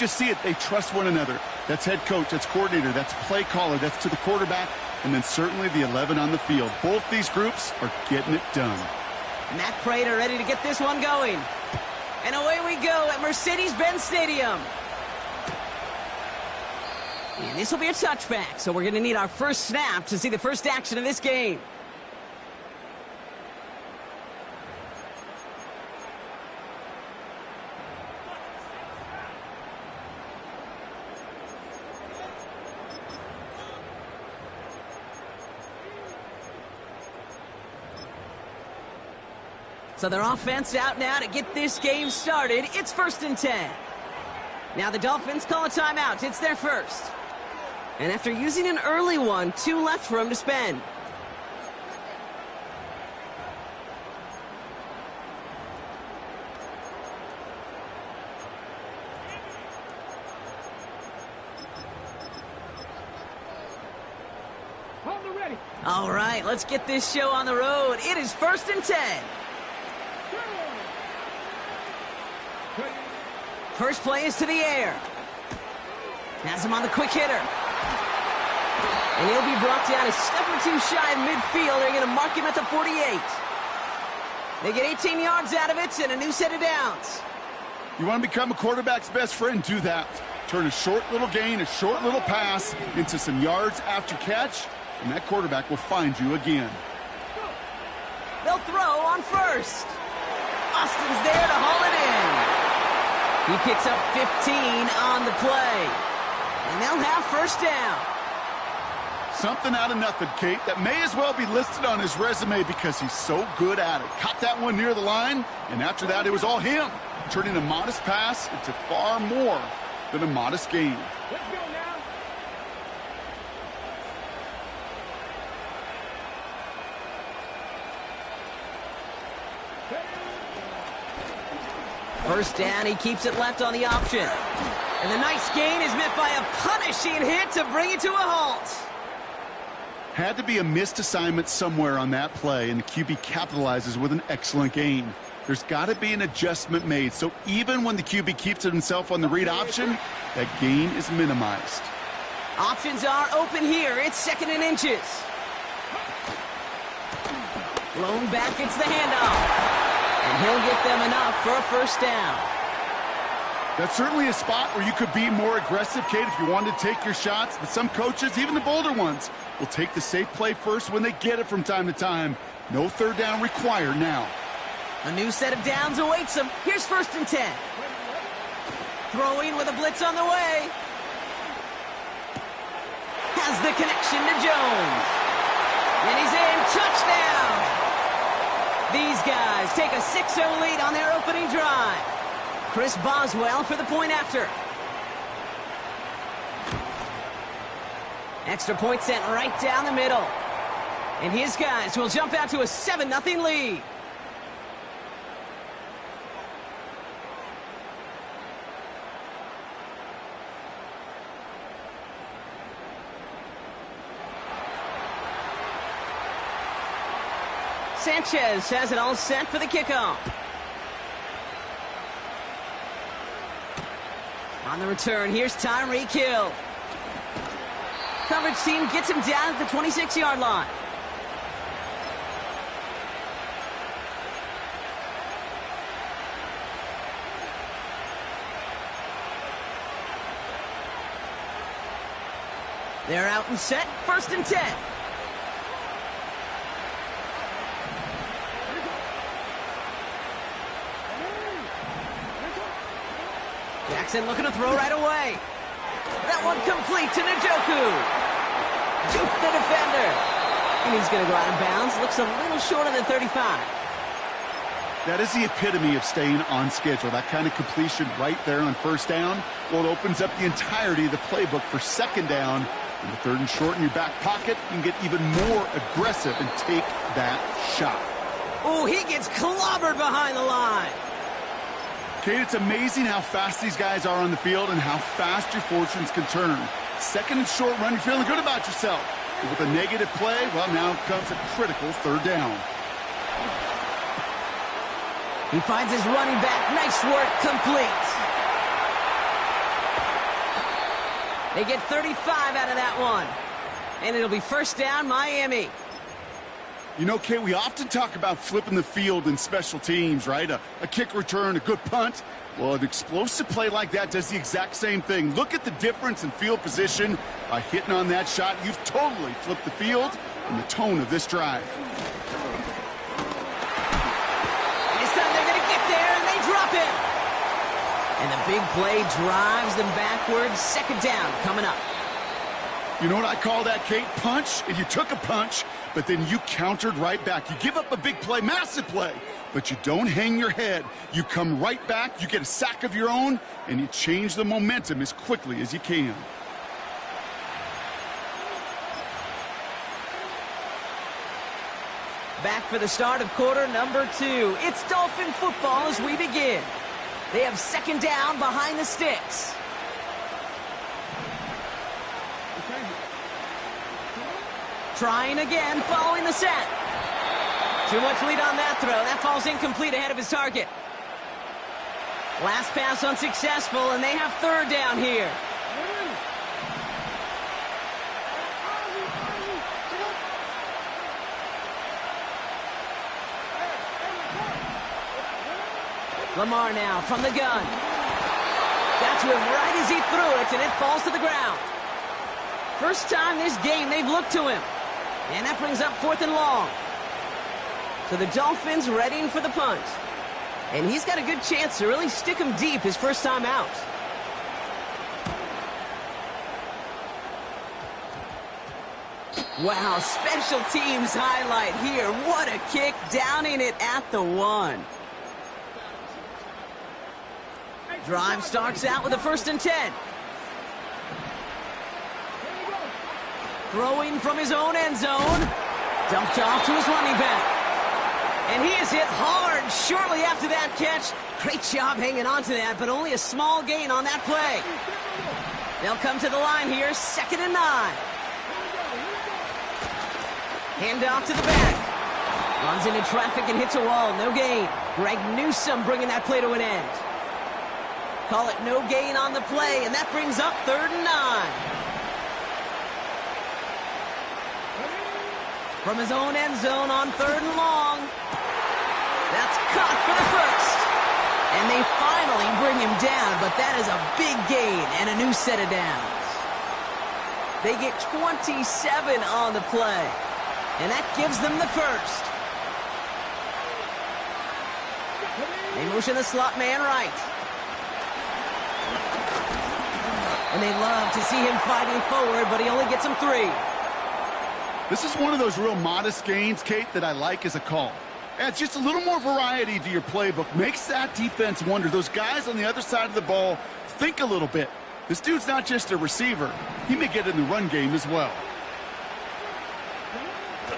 just see it. They trust one another. That's head coach, that's coordinator, that's play caller, that's to the quarterback, and then certainly the 11 on the field. Both these groups are getting it done. Matt Prater ready to get this one going. And away we go at Mercedes-Benz Stadium. And this will be a touchback, so we're going to need our first snap to see the first action of this game. So their offense out now to get this game started. It's 1st and 10. Now the Dolphins call a timeout. It's their first. And after using an early one, 2 left for him to spend. All right, let's get this show on the road. It is 1st and 10. First play is to the air. Has him on the quick hitter. And he'll be brought down a step or 2 shy of midfield. They're going to mark him at the 48. They get 18 yards out of it and a new set of downs. You want to become a quarterback's best friend? Do that. Turn a short little gain, a short little pass into some yards after catch, and that quarterback will find you again. They'll throw on first. Austin's there to haul it in. He picks up 15 on the play. And they'll have first down. Something out of nothing, Kate. That may as well be listed on his resume because he's so good at it. Caught that one near the line, and after that, it was all him. Turning a modest pass into far more than a modest gain. Let's go now. First down, he keeps it left on the option. And the nice gain is met by a punishing hit to bring it to a halt. Had to be a missed assignment somewhere on that play, and the QB capitalizes with an excellent gain. There's got to be an adjustment made, so even when the QB keeps it himself on the read option, that gain is minimized. Options are open here. It's 2nd and inches. Blown back, it's the handoff. And he'll get them enough for a first down. That's certainly a spot where you could be more aggressive, Kate, if you wanted to take your shots. But some coaches, even the bolder ones, will take the safe play first when they get it from time to time. No 3rd down required now. A new set of downs awaits him. Here's 1st and 10. Throwing with a blitz on the way. Has the connection to Jones. And he's in. Touchdown! These guys take a 6-0 lead on their opening drive. Chris Boswell for the point after. Extra point sent right down the middle. And his guys will jump out to a 7-0 lead. Sanchez has it all set for the kickoff. On the return, here's Tyreek Hill. Coverage team gets him down at the 26-yard line. They're out and set, 1st and 10. Jackson looking to throw right away. That one complete to Njoku. Juke the defender. And he's going to go out of bounds. Looks a little short of the 35. That is the epitome of staying on schedule. That kind of completion right there on 1st down. Well, it opens up the entirety of the playbook for 2nd down. In the 3rd and short in your back pocket, you can get even more aggressive and take that shot. Oh, he gets clobbered behind the line. Kate, it's amazing how fast these guys are on the field and how fast your fortunes can turn. 2nd and short run, you're feeling good about yourself. But with a negative play, well, now comes a critical 3rd down. He finds his running back. Nice work, complete. They get 35 out of that one. And it'll be first down, Miami. You know, Kate, we often talk about flipping the field in special teams, right? A kick return, a good punt. Well, an explosive play like that does the exact same thing. Look at the difference in field position. By hitting on that shot, you've totally flipped the field and the tone of this drive. This time they're going to get there, and they drop it. And the big play drives them backwards. Second down coming up. You know what I call that, Kate? Punch. And you took a punch, but then you countered right back. You give up a big play, massive play, but you don't hang your head. You come right back, you get a sack of your own, and you change the momentum as quickly as you can. Back for the start of quarter number 2. It's Dolphin football as we begin. They have second down behind the sticks. Trying again, following the set. Too much lead on that throw. That falls incomplete ahead of his target. Last pass unsuccessful, and they have third down here. Lamar now from the gun. Got to him right as he threw it, and it falls to the ground. First time this game they've looked to him. And that brings up 4th and long. So the Dolphins readying for the punt. And he's got a good chance to really stick him deep his first time out. Wow, special teams highlight here. What a kick, down in it at the 1. Drive starts out with a 1st and 10. Throwing from his own end zone. Dumped off to his running back. And he is hit hard shortly after that catch. Great job hanging on to that, but only a small gain on that play. They'll come to the line here, 2nd and 9. Handoff to the back. Runs into traffic and hits a wall, no gain. Greg Newsome bringing that play to an end. Call it no gain on the play, and that brings up 3rd and 9. From his own end zone on 3rd and long. That's caught for the first. And they finally bring him down, but that is a big gain and a new set of downs. They get 27 on the play, and that gives them the first. They motion the slot man right. And they love to see him fighting forward, but he only gets them 3. This is one of those real modest gains, Kate, that I like as a call. Adds just a little more variety to your playbook. Makes that defense wonder. Those guys on the other side of the ball think a little bit. This dude's not just a receiver. He may get in the run game as well.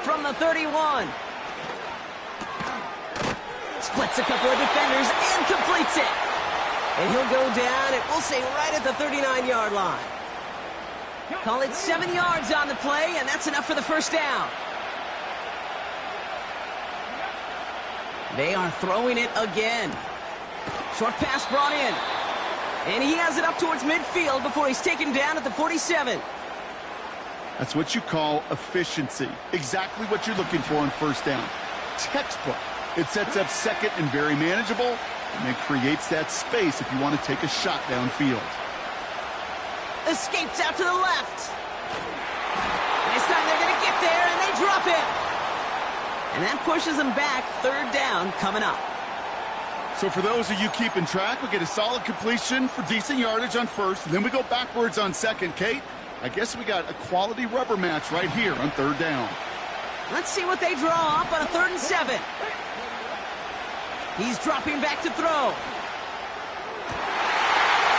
From the 31. Splits a couple of defenders and completes it. And he'll go down, and we'll say right at the 39-yard line. Call it 7 yards on the play, and that's enough for the first down. They are throwing it again. Short pass brought in. And he has it up towards midfield before he's taken down at the 47. That's what you call efficiency. Exactly what you're looking for on first down. Textbook. It sets up second and very manageable, and it creates that space if you want to take a shot downfield. Escapes out to the left. This time they're going to get there, and they drop it. And that pushes them back. 3rd down coming up. So for those of you keeping track, we get a solid completion for decent yardage on first, and then we go backwards on second. Kate, I guess we got a quality rubber match right here on 3rd down. Let's see what they draw up on a 3rd and 7. He's dropping back to throw.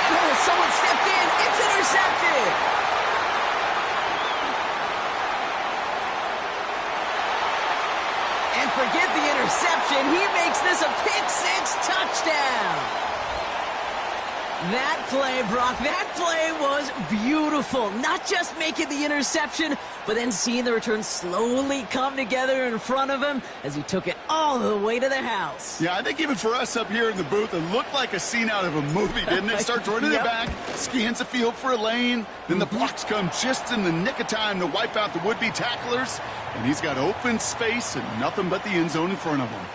Oh, someone stepped in. It's intercepted. And forget the interception. He makes this a pick-6 touchdown. That play, Brock, that play was beautiful. Not just making the interception, but then seeing the return slowly come together in front of him as he took it all the way to the house. Yeah, I think even for us up here in the booth, it looked like a scene out of a movie, didn't it? Starts running it back, scans the field for a lane, then the blocks come just in the nick of time to wipe out the would-be tacklers, and he's got open space and nothing but the end zone in front of him.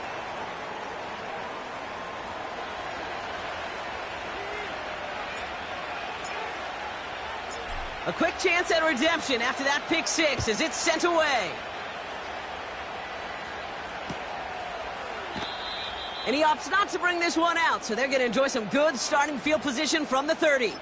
A quick chance at redemption after that pick six as it's sent away. And he opts not to bring this one out, so they're going to enjoy some good starting field position from the 30.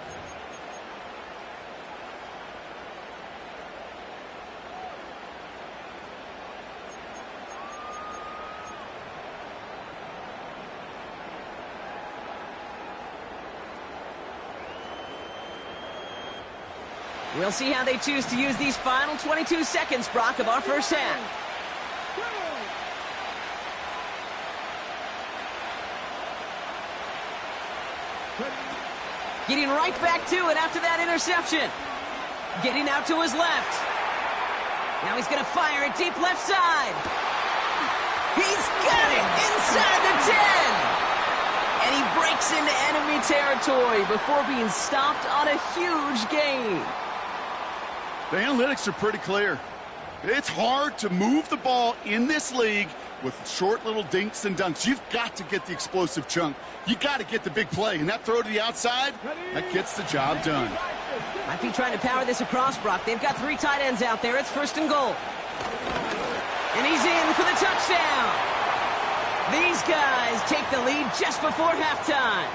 We'll see how they choose to use these final 22 seconds, Brock, of our first half. Getting right back to it after that interception. Getting out to his left. Now he's going to fire it deep left side. He's got it inside the 10. And he breaks into enemy territory before being stopped on a huge gain. The analytics are pretty clear. It's hard to move the ball in this league with short little dinks and dunks. You've got to get the explosive chunk. You got to get the big play. And that throw to the outside, that gets the job done. Might be trying to power this across, Brock. They've got 3 tight ends out there. It's first and goal. And he's in for the touchdown. These guys take the lead just before halftime.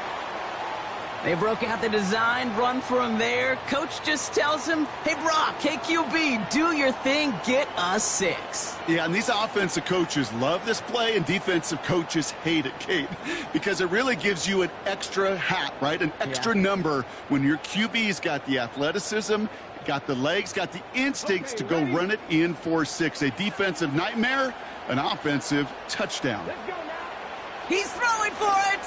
They broke out the design, run for him there. Coach just tells him, hey, Brock, hey, QB, do your thing, get us 6. Yeah, and these offensive coaches love this play, and defensive coaches hate it, Kate, because it really gives you an extra hat, right? An extra number when your QB's got the athleticism, got the legs, got the instincts to go run it in for 6. A defensive nightmare, an offensive touchdown. He's throwing for it.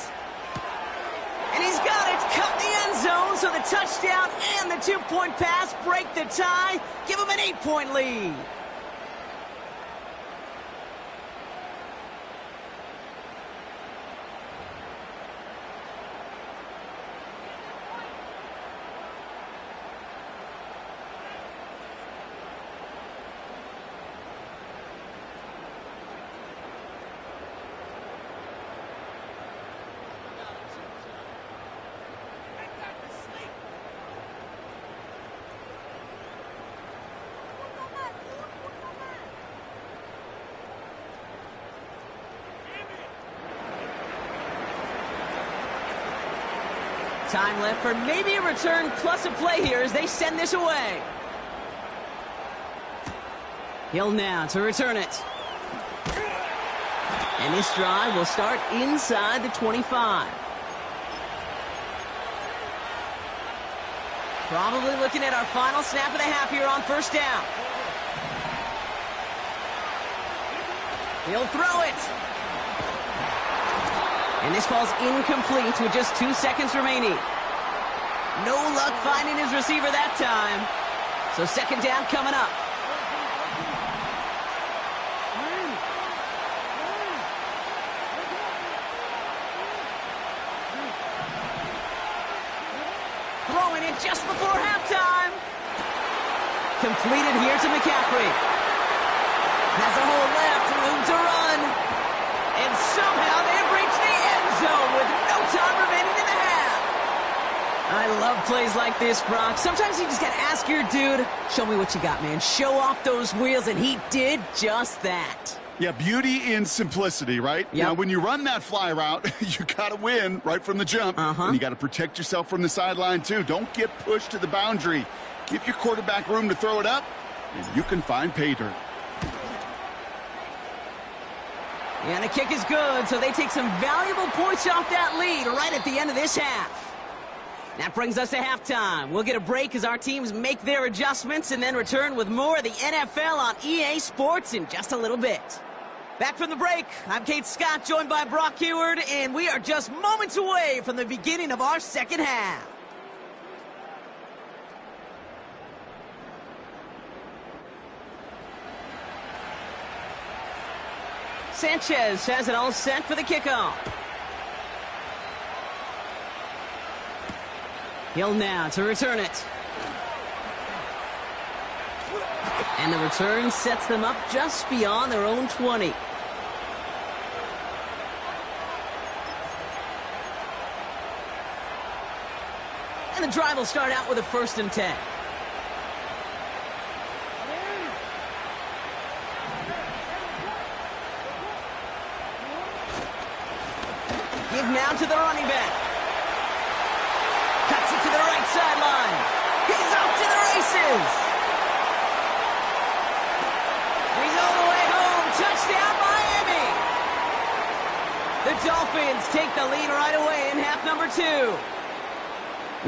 And he's got it, cut the end zone, so the touchdown and the 2-point pass break the tie, give him an 8-point lead. Time left for maybe a return plus a play here as they send this away. Hill now to return it. And this drive will start inside the 25. Probably looking at our final snap of the half here on first down. He'll throw it. And this falls incomplete with just 2 seconds remaining. No luck finding his receiver that time. So second down coming up. Throwing it just before halftime. Completed here to McCaffrey. Has a hole left, room to run. And somehow they've reached the end zone with no time remaining in the half. I love plays like this, Brock. Sometimes you just got to ask your dude, show me what you got, man. Show off those wheels, and he did just that. Yeah, beauty in simplicity, right? Yep. Now, when you run that fly route, you got to win right from the jump. And you got to protect yourself from the sideline, too. Don't get pushed to the boundary. Give your quarterback room to throw it up, and you can find pay dirt. And the kick is good, so they take some valuable points off that lead right at the end of this half. That brings us to halftime. We'll get a break as our teams make their adjustments and then return with more of the NFL on EA Sports in just a little bit. Back from the break, I'm Kate Scott, joined by Brock Heward, and we are just moments away from the beginning of our second half. Sanchez has it all set for the kickoff. Hill now to return it. And the return sets them up just beyond their own 20. And the drive will start out with a 1st and 10. Give now to the running back. Cuts it to the right sideline. He's off to the races. He's all the way home. Touchdown, Miami. The Dolphins take the lead right away in half number 2.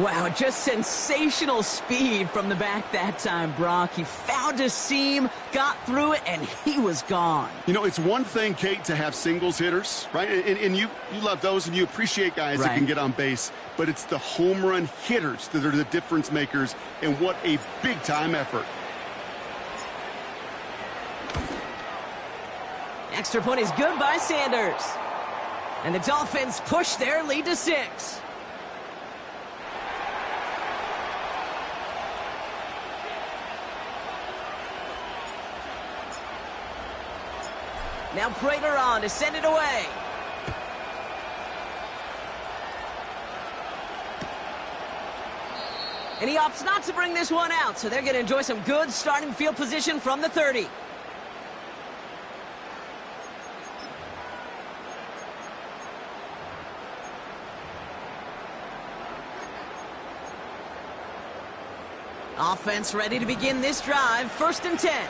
Wow, just sensational speed from the back that time, Brock. He found a seam, got through it, and he was gone. You know, it's one thing, Kate, to have singles hitters, right? And you love those, and you appreciate guys that can get on base. But it's the home run hitters that are the difference makers, and what a big-time effort. Extra point is good by Sanders. And the Dolphins push their lead to 6. Now Prater on to send it away. And he opts not to bring this one out, so they're going to enjoy some good starting field position from the 30. Offense ready to begin this drive, 1st and 10.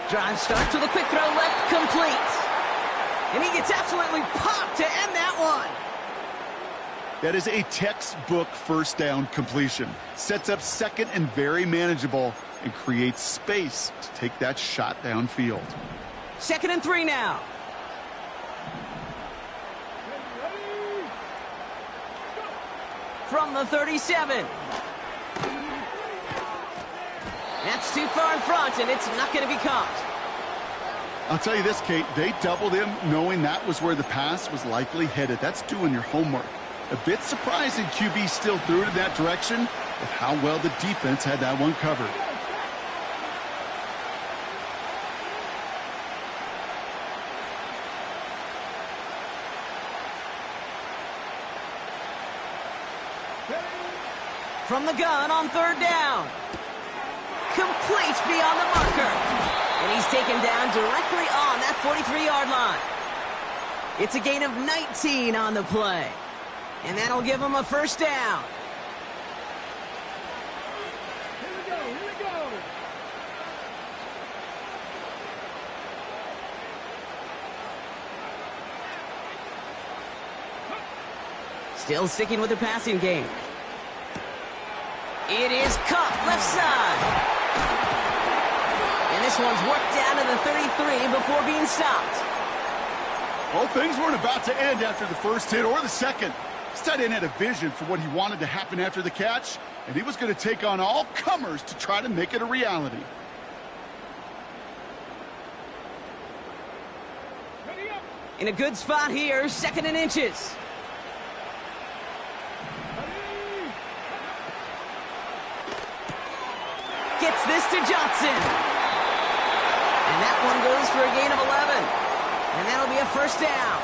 Drive starts with a quick throw left, complete. And he gets absolutely popped to end that one. That is a textbook 1st down completion. Sets up 2nd and very manageable, and creates space to take that shot downfield. 2nd and 3 now. From the 37. That's too far in front, and it's not going to be caught. I'll tell you this, Kate, they doubled him knowing that was where the pass was likely headed. That's doing your homework. A bit surprising QB still threw it in that direction with how well the defense had that one covered. From the gun on 3rd down. Complete beyond the marker. And he's taken down directly on that 43-yard line. It's a gain of 19 on the play. And that'll give him a 1st down. Here we go. Still sticking with the passing game. It is Cup, left side. And this one's worked down to the 33 before being stopped. Well, things weren't about to end after the 1st hit or the 2nd. This tight end had a vision for what he wanted to happen after the catch, and he was going to take on all comers to try to make it a reality. In a good spot here, 2nd and inches. Gets this to Johnson. And that one goes for a gain of 11. And that'll be a 1st down.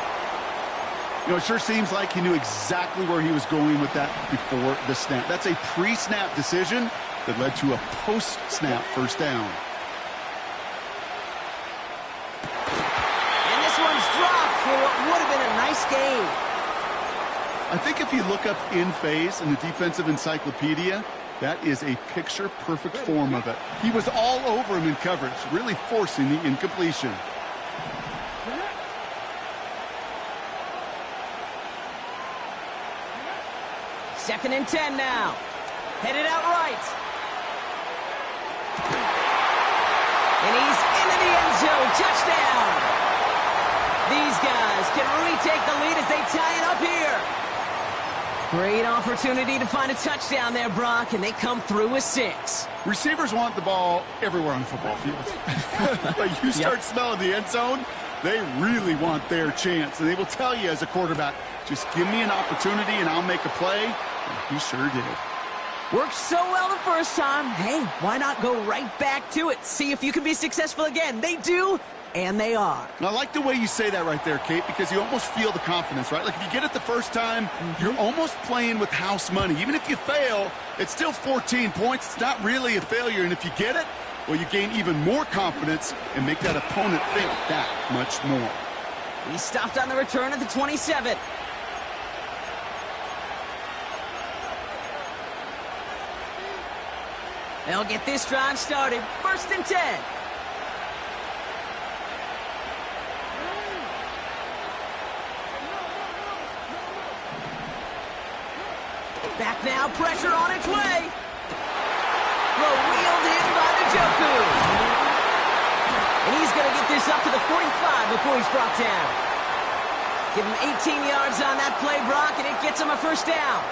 You know, it sure seems like he knew exactly where he was going with that before the snap. That's a pre-snap decision that led to a post-snap 1st down. And this one's dropped for what would have been a nice gain. I think if you look up in phase in the defensive encyclopedia, that is a picture-perfect form of it. He was all over him in coverage, really forcing the incompletion. Second and 10 now. Headed out right. And he's into the end zone. Touchdown! These guys can retake the lead as they tie it up here. Great opportunity to find a touchdown there, Brock, and they come through with 6. Receivers want the ball everywhere on the football field. But you start smelling the end zone, they really want their chance. And they will tell you as a quarterback, just give me an opportunity and I'll make a play. And he sure did. Worked so well the first time. Hey, why not go right back to it? See if you can be successful again. They do, and they are. I like the way you say that right there, Kate, because you almost feel the confidence, right? Like if you get it the first time, you're almost playing with house money. Even if you fail, it's still 14 points. It's not really a failure. And if you get it, well, you gain even more confidence and make that opponent think that much more. He stopped on the return at the 27. They'll get this drive started. 1st and 10. Back now, pressure on its way. Wheeled in by the Joku. And he's going to get this up to the 45 before he's brought down. Give him 18 yards on that play, Brock, and it gets him a 1st down.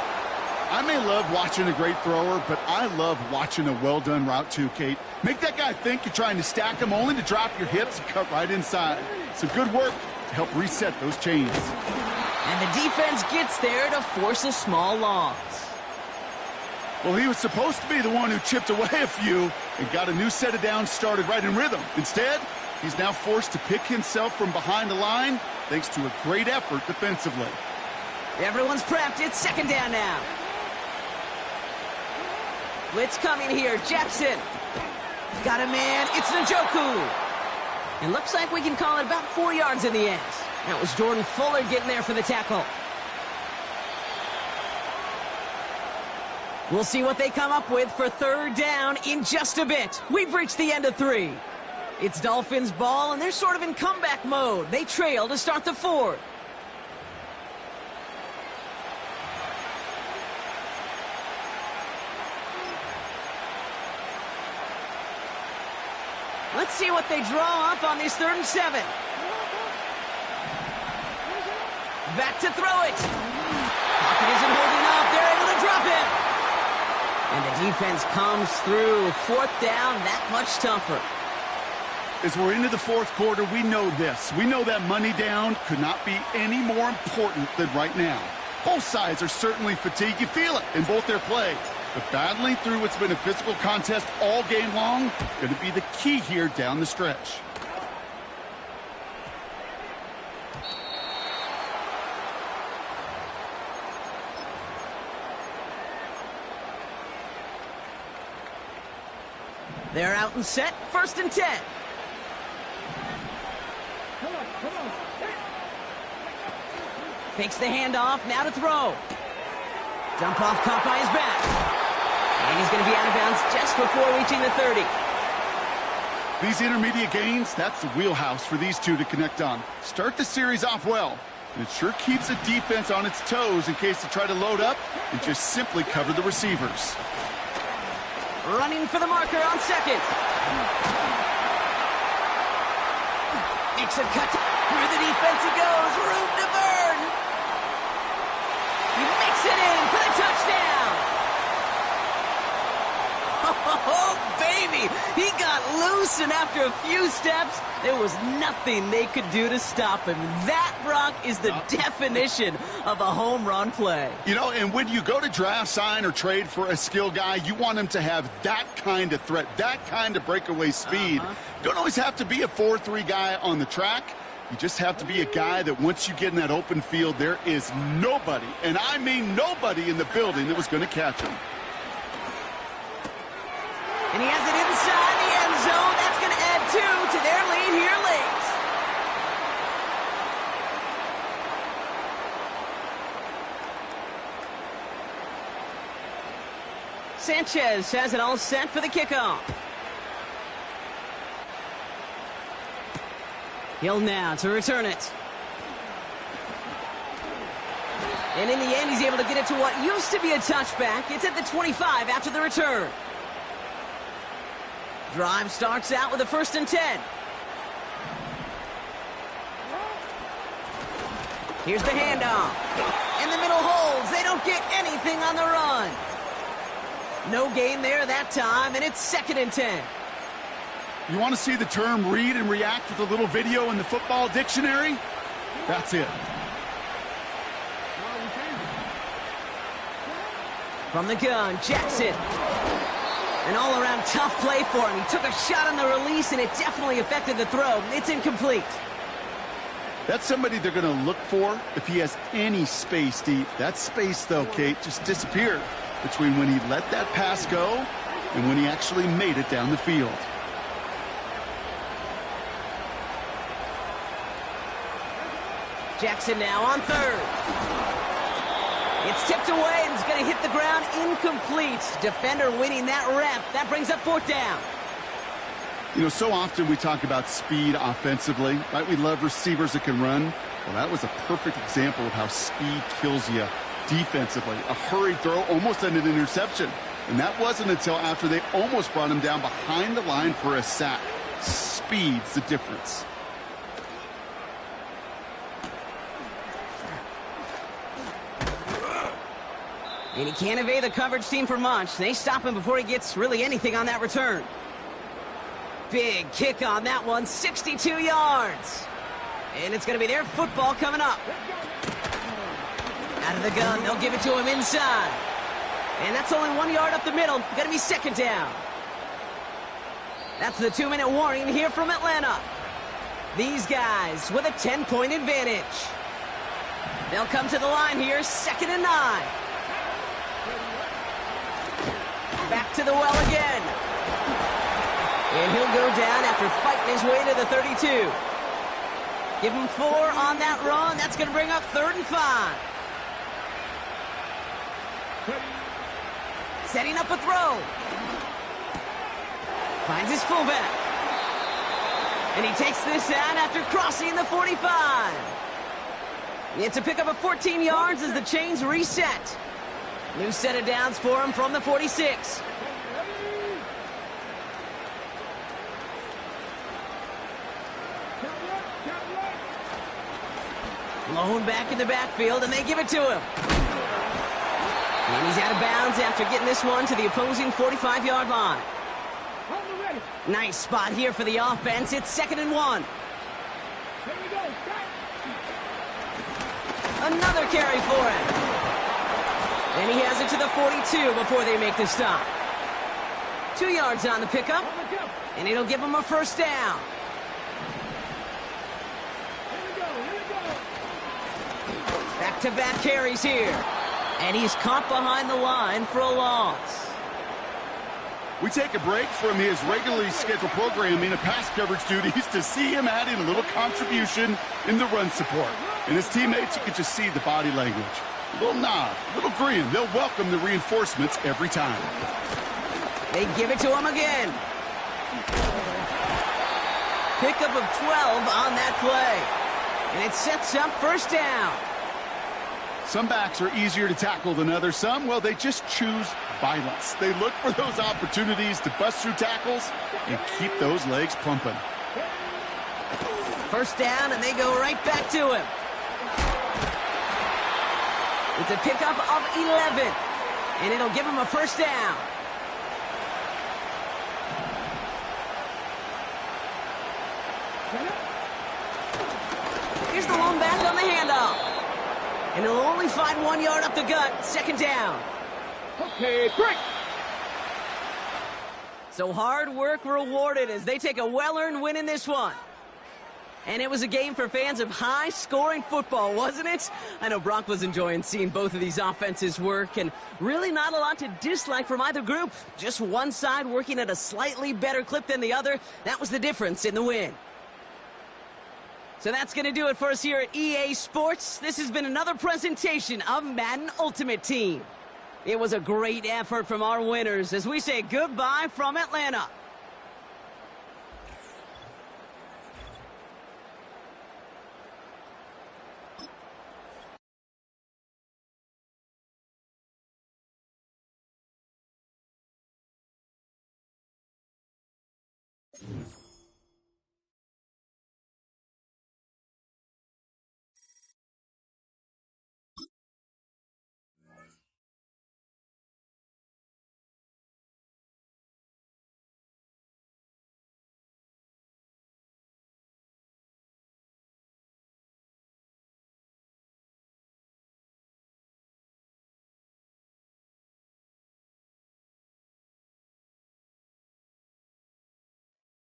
I may love watching a great thrower, but I love watching a well-done route too, Kate. Make that guy think you're trying to stack him only to drop your hips and cut right inside. Some good work to help reset those chains. And the defense gets there to force a small loss. Well, he was supposed to be the one who chipped away a few and got a new set of downs started right in rhythm. Instead, he's now forced to pick himself from behind the line thanks to a great effort defensively. Everyone's prepped. It's 2nd down now. Blitz coming here. Jackson. Got a man. It's Njoku. And looks like we can call it about 4 yards in the end. That was Jordan Fuller getting there for the tackle. We'll see what they come up with for 3rd down in just a bit. We've reached the end of 3. It's Dolphins ball, and they're sort of in comeback mode. They trail to start the 4th. Let's see what they draw up on this 3rd and 7. Back to throw it. Pocket isn't holding up. They're able to drop it. And the defense comes through. 4th down, that much tougher. As we're into the 4th quarter, we know this. We know that money down could not be any more important than right now. Both sides are certainly fatigued. You feel it in both their play. But battling through what's been a physical contest all game long, going to be the key here down the stretch. They're out and set. 1st and 10. Come on. Fakes the handoff. Now to throw. Dump off caught by his back. And he's going to be out of bounds just before reaching the 30. These intermediate gains, that's the wheelhouse for these two to connect on. Start the series off well, and it sure keeps the defense on its toes in case they try to load up and just simply cover the receivers. Running for the marker on 2nd. Makes a cut. Through the defense he goes. Room to burn. He makes it in for the touchdown. Oh, baby. He got loose, and after a few steps, there was nothing they could do to stop him. That, Brock, is the definition of a home run play. You know, and when you go to draft, sign, or trade for a skill guy, you want him to have that kind of threat, that kind of breakaway speed. You don't always have to be a 4-3 guy on the track. You just have to be a guy that once you get in that open field, there is nobody, and I mean nobody in the building that was going to catch him. And he has it inside the end zone. That's going to add 2 to their lead here late. Sanchez has it all set for the kickoff. Hill now to return it. And in the end, he's able to get it to what used to be a touchback. It's at the 25 after the return. Drive starts out with a 1st and 10. Here's the handoff. In the middle holds. They don't get anything on the run. No gain there that time, and it's 2nd and 10. You want to see the term read and react with a little video in the football dictionary? That's it. From the gun, Jackson. An all-around tough play for him. He took a shot on the release, and it definitely affected the throw. It's incomplete. That's somebody they're going to look for if he has any space deep. That space, though, Kate, just disappeared between when he let that pass go and when he actually made it down the field. Jackson now on 3rd. It's tipped away and it's going to hit the ground incomplete. Defender winning that rep. That brings up 4th down. You know, so often we talk about speed offensively, right? We love receivers that can run. Well, that was a perfect example of how speed kills you defensively. A hurried throw almost ended an interception. And that wasn't until after they almost brought him down behind the line for a sack. Speed's the difference. And he can't evade the coverage team for much. They stop him before he gets really anything on that return. Big kick on that one, 62 yards. And it's going to be their football coming up. Out of the gun, they'll give it to him inside. And that's only 1 yard up the middle. Going to be 2nd down. That's the 2-minute warning here from Atlanta. These guys with a 10-point advantage. They'll come to the line here, 2nd and 9. Back to the well again. And he'll go down after fighting his way to the 32. Give him 4 on that run. That's going to bring up 3rd and 5. Setting up a throw. Finds his fullback. And he takes this down after crossing the 45. It's a pickup of 14 yards as the chains reset. New set of downs for him from the 46. Blown back in the backfield, and they give it to him. And he's out of bounds after getting this one to the opposing 45-yard line. Nice spot here for the offense. It's 2nd and 1. Another carry for him. And he has it to the 42 before they make the stop. 2 yards on the pickup, and it'll give him a 1st down. Back-to-back carries here. And he's caught behind the line for a loss. We take a break from his regularly scheduled programming of pass coverage duties to see him adding a little contribution in the run support. And his teammates, you can just see the body language. A little nod, a little grin. They'll welcome the reinforcements every time. They give it to him again. Pickup of 12 on that play. And it sets up 1st down. Some backs are easier to tackle than others. Some, well, they just choose violence. They look for those opportunities to bust through tackles and keep those legs pumping. 1st down, and they go right back to him. It's a pickup of 11, and it'll give him a 1st down. Here's the lone back on the handoff. And he'll only find 1 yard up the gut, 2nd down. Okay, great. So hard work rewarded as they take a well-earned win in this one. And it was a game for fans of high-scoring football, wasn't it? I know Brock was enjoying seeing both of these offenses work, and really not a lot to dislike from either group. Just one side working at a slightly better clip than the other. That was the difference in the win. So that's going to do it for us here at EA Sports. This has been another presentation of Madden Ultimate Team. It was a great effort from our winners as we say goodbye from Atlanta.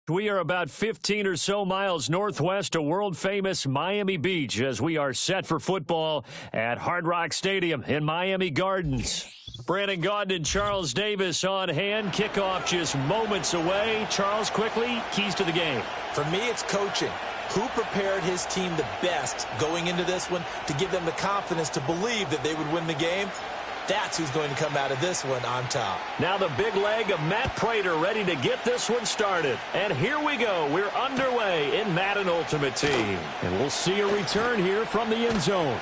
We are about 15 or so miles northwest of world-famous Miami Beach as we are set for football at Hard Rock Stadium in Miami Gardens. Brandon Gaudin and Charles Davis on hand. Kickoff just moments away. Charles, quickly, keys to the game. For me, it's coaching. Who prepared his team the best going into this one to give them the confidence to believe that they would win the game? That's who's going to come out of this one on top. Now the big leg of Matt Prater ready to get this one started. And here we go. We're underway in Madden Ultimate Team. And we'll see a return here from the end zone.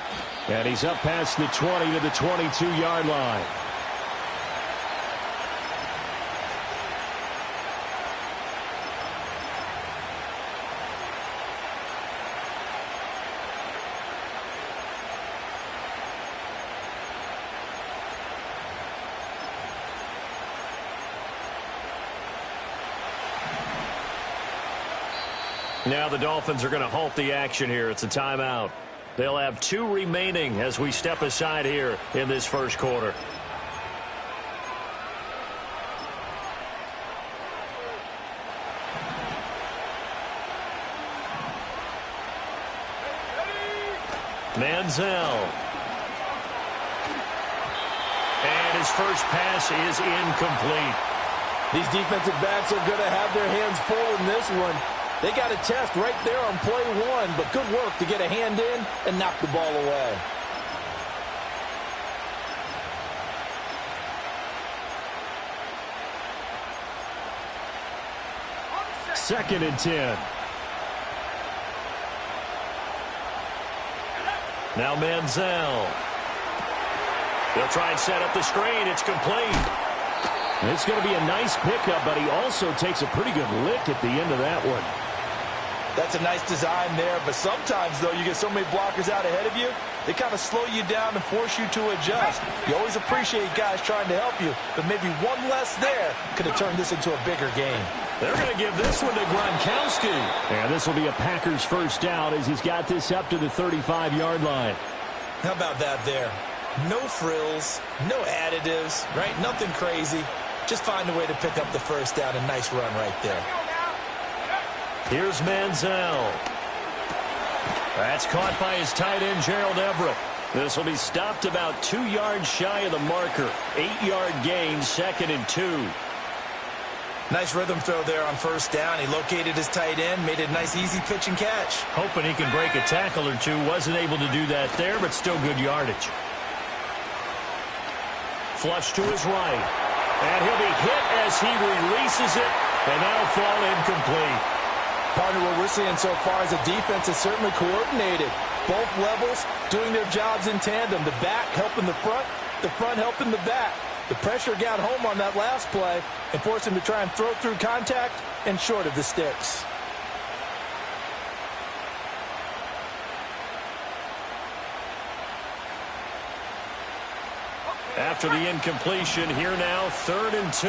And he's up past the 20 to the 22-yard line. Now the Dolphins are going to halt the action here. It's a timeout. They'll have 2 remaining as we step aside here in this first quarter. Manziel. And his first pass is incomplete. These defensive backs are going to have their hands full in this one. They got a test right there on play 1, but good work to get a hand in and knock the ball away. Second and 10. Now Manziel. They'll try and set up the screen. It's complete. It's going to be a nice pickup, but he also takes a pretty good lick at the end of that one. That's a nice design there, but sometimes, though, you get so many blockers out ahead of you, they kind of slow you down and force you to adjust. You always appreciate guys trying to help you, but maybe one less there could have turned this into a bigger game. They're going to give this one to Gronkowski. And this will be a Packers first down as he's got this up to the 35-yard line. How about that there? No frills, no additives, right? Nothing crazy. Just find a way to pick up the first down. A nice run right there. Here's Manziel. That's caught by his tight end, Gerald Everett. This will be stopped about 2 yards shy of the marker. 8-yard gain, 2nd and 2. Nice rhythm throw there on first down. He located his tight end, made a nice easy pitch and catch. Hoping he can break a tackle or two. Wasn't able to do that there, but still good yardage. Flush to his right. And he'll be hit as he releases it, and that'll fall incomplete. Partner, what we're seeing so far is a defense is certainly coordinated. Both levels doing their jobs in tandem. The back helping the front helping the back. The pressure got home on that last play and forced him to try and throw through contact and short of the sticks. After the incompletion, here now, 3rd and 2.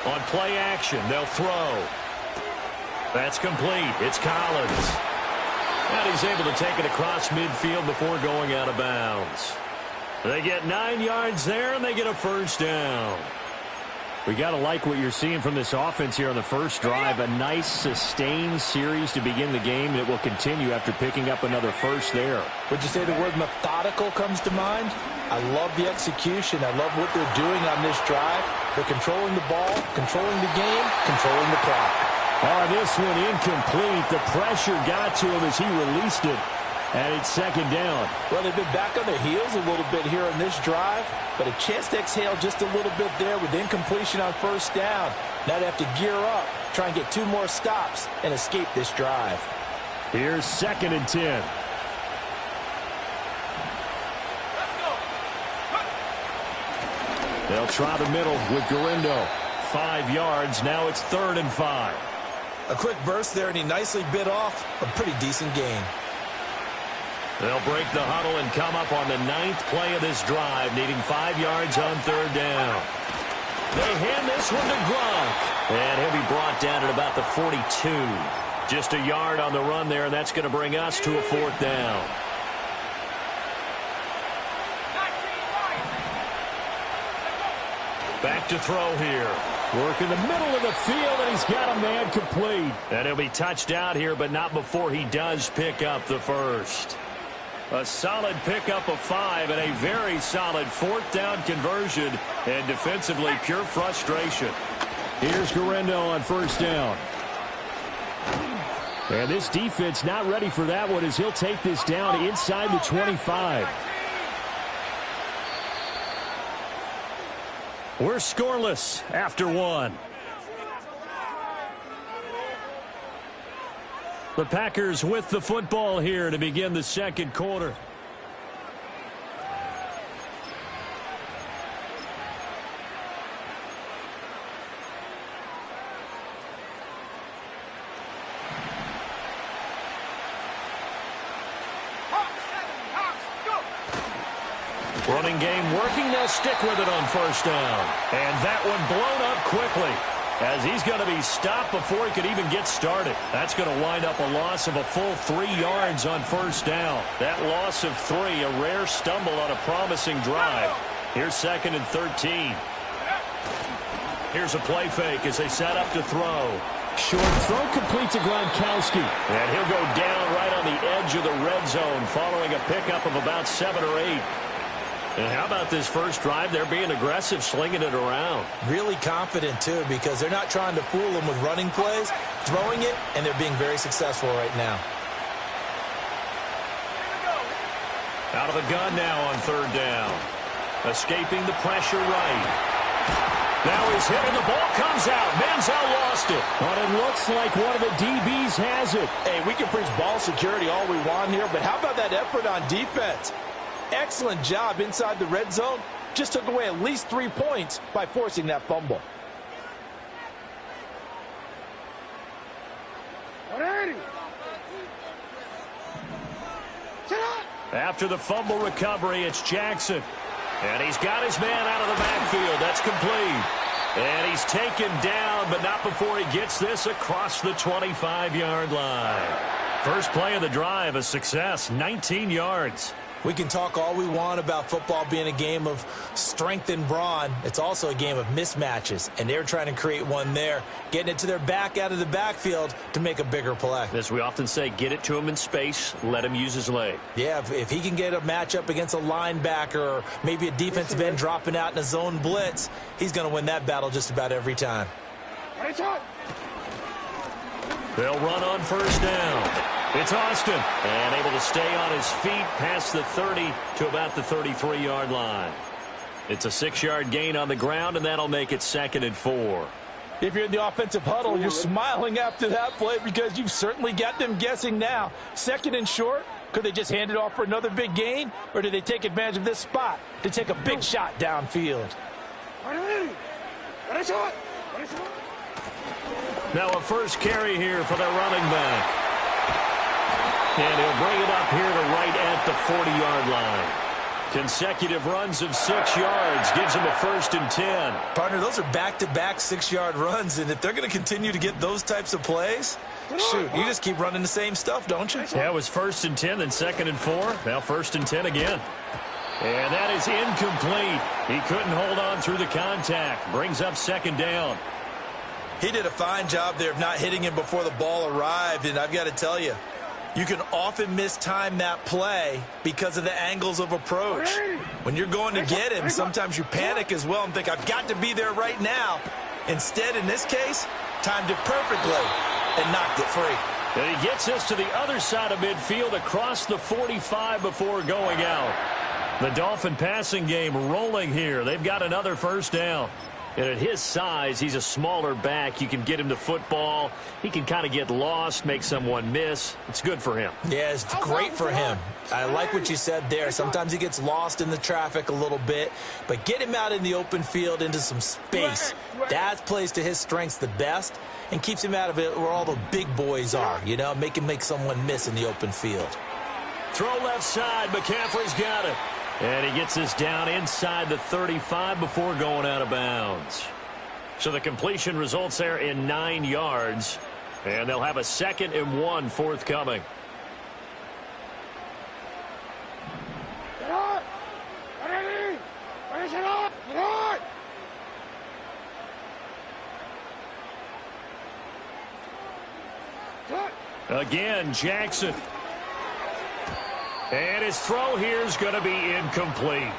On play action, they'll throw. That's complete. It's Collins. And he's able to take it across midfield before going out of bounds. They get 9 yards there, and they get a first down. We got to like what you're seeing from this offense here on the first drive. A nice, sustained series to begin the game that will continue after picking up another first there. Would you say the word methodical comes to mind? I love the execution. I love what they're doing on this drive. They're controlling the ball, controlling the game, controlling the clock. Oh, this one incomplete. The pressure got to him as he released it. And it's 2nd down. Well, they've been back on their heels a little bit here in this drive, but a chance to exhale just a little bit there with incompletion on first down. Now they have to gear up, try and get 2 more stops, and escape this drive. Here's 2nd and 10. They'll try the middle with Garindo. 5 yards. Now it's 3rd and 5. A quick burst there, and he nicely bit off a pretty decent gain. They'll break the huddle and come up on the 9th play of this drive, needing 5 yards on 3rd down. They hand this one to Gronk, and he'll be brought down at about the 42. Just a yard on the run there, and that's going to bring us to a 4th down. Back to throw here. Work in the middle of the field, and he's got a man complete. And he'll be touched out here, but not before he does pick up the first. A solid pickup of 5 and a very solid 4th down conversion. And defensively, pure frustration. Here's Guerrero on 1st down. And this defense not ready for that one as he'll take this down inside the 25. We're scoreless after 1. The Packers with the football here to begin the 2nd quarter. Running game working. They'll stick with it on 1st down. And that one blown up quickly as he's going to be stopped before he could even get started. That's going to wind up a loss of a full 3 yards on 1st down. That loss of 3, a rare stumble on a promising drive. Here's 2nd and 13. Here's a play fake as they set up to throw. Short throw complete to Gronkowski. And he'll go down right on the edge of the red zone following a pickup of about 7 or 8. And how about this first drive? They're being aggressive, slinging it around. Really confident, too, because they're not trying to fool them with running plays, throwing it, and they're being very successful right now. Out of the gun now on 3rd down. Escaping the pressure right. Now he's hit and the ball comes out. Manziel lost it. But it looks like one of the DBs has it. Hey, we can preach ball security all we want here, but how about that effort on defense? Excellent job inside the red zone. Just took away at least 3 points by forcing that fumble. After the fumble recovery, it's Jackson. And he's got his man out of the backfield. That's complete. And he's taken down, but not before he gets this across the 25-yard line. First play of the drive, a success, 19 yards. We can talk all we want about football being a game of strength and brawn. It's also a game of mismatches, and they're trying to create one there, getting it to their back out of the backfield to make a bigger play. As we often say, get it to him in space, let him use his leg. Yeah, if he can get a matchup against a linebacker or maybe a defensive end dropping out in a zone blitz, he's going to win that battle just about every time. They'll run on 1st down. It's Austin, and able to stay on his feet past the 30 to about the 33-yard line. It's a 6-yard gain on the ground, and that'll make it 2nd and 4. If you're in the offensive huddle, you're smiling after that play because you've certainly got them guessing now. 2nd and short, could they just hand it off for another big gain, or do they take advantage of this spot to take a big shot downfield? Now a first carry here for the running back. And he'll bring it up here to right at the 40-yard line. Consecutive runs of 6 yards gives him a 1st and 10. Partner, those are back-to-back 6-yard runs, and if they're going to continue to get those types of plays, shoot, you just keep running the same stuff, don't you? Yeah, it was 1st and 10, then 2nd and 4. Now 1st and 10 again. And that is incomplete. He couldn't hold on through the contact. Brings up 2nd down. He did a fine job there of not hitting him before the ball arrived, and I've got to tell you, you can often mistime that play because of the angles of approach. When you're going to get him, sometimes you panic as well and think, I've got to be there right now. Instead, in this case, timed it perfectly and knocked it free. And he gets us to the other side of midfield across the 45 before going out. The Dolphin passing game rolling here. They've got another 1st down. And at his size, he's a smaller back. You can get him the football. He can kind of get lost, make someone miss. It's good for him. Yeah, it's great for him. I like what you said there. Sometimes he gets lost in the traffic a little bit, but get him out in the open field into some space. That plays to his strengths the best and keeps him out of it where all the big boys are, you know, make him make someone miss in the open field. Throw left side. McCaffrey's got it. And he gets this down inside the 35 before going out of bounds. So the completion results there in 9 yards. And they'll have a 2nd and 1 forthcoming. Again, Jackson. And his throw here is going to be incomplete.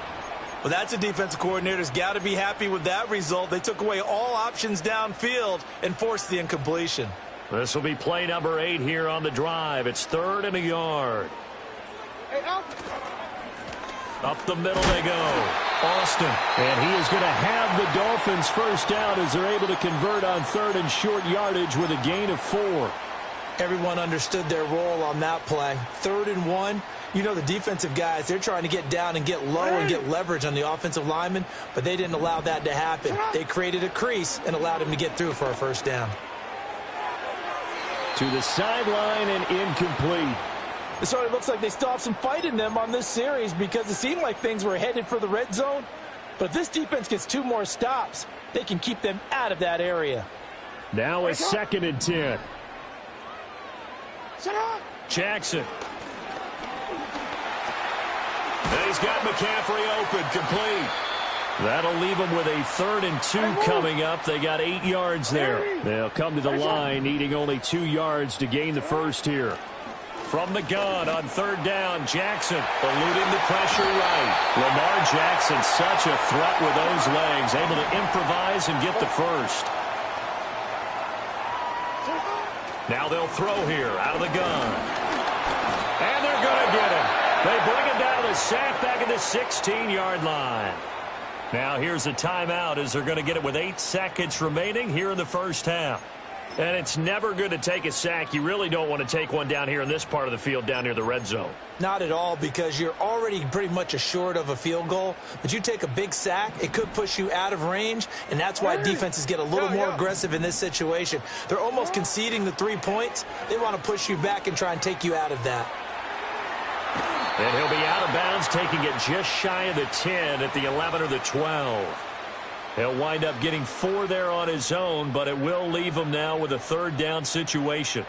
Well, that's a defensive coordinator's got to be happy with that result. They took away all options downfield and forced the incompletion. This will be play number 8 here on the drive. It's 3rd and a yard. Up the middle they go. Austin. And he is going to have the Dolphins first down as they're able to convert on 3rd and short yardage with a gain of 4. Everyone understood their role on that play. 3rd and 1. You know, the defensive guys, they're trying to get down and get low and get leverage on the offensive lineman, but they didn't allow that to happen. They created a crease and allowed him to get through for a first down. To the sideline and incomplete. So it looks like they still have some fight in them on this series because it seemed like things were headed for the red zone. But if this defense gets 2 more stops, they can keep them out of that area. Now a 2nd and 10. Jackson. And he's got McCaffrey open, complete. That'll leave them with a 3rd and 2 coming up. They got 8 yards there. They'll come to the line, needing only 2 yards to gain the first here. From the gun on 3rd down, Jackson eluding the pressure right. Lamar Jackson, such a threat with those legs, able to improvise and get the first. Now they'll throw here out of the gun. And they're going to get him. They bring him down to the sack back at the 16-yard line. Now here's a timeout as they're going to get it with 8 seconds remaining here in the first half. And it's never good to take a sack. You really don't want to take one down here in this part of the field down near the red zone. Not at all, because you're already pretty much assured of a field goal. But you take a big sack, it could push you out of range, and that's why defenses get a little more aggressive in this situation. They're almost conceding the 3 points. They want to push you back and try and take you out of that. And he'll be out of bounds, taking it just shy of the 10 at the 11 or the 12. He'll wind up getting 4 there on his own, but it will leave him now with a 3rd down situation.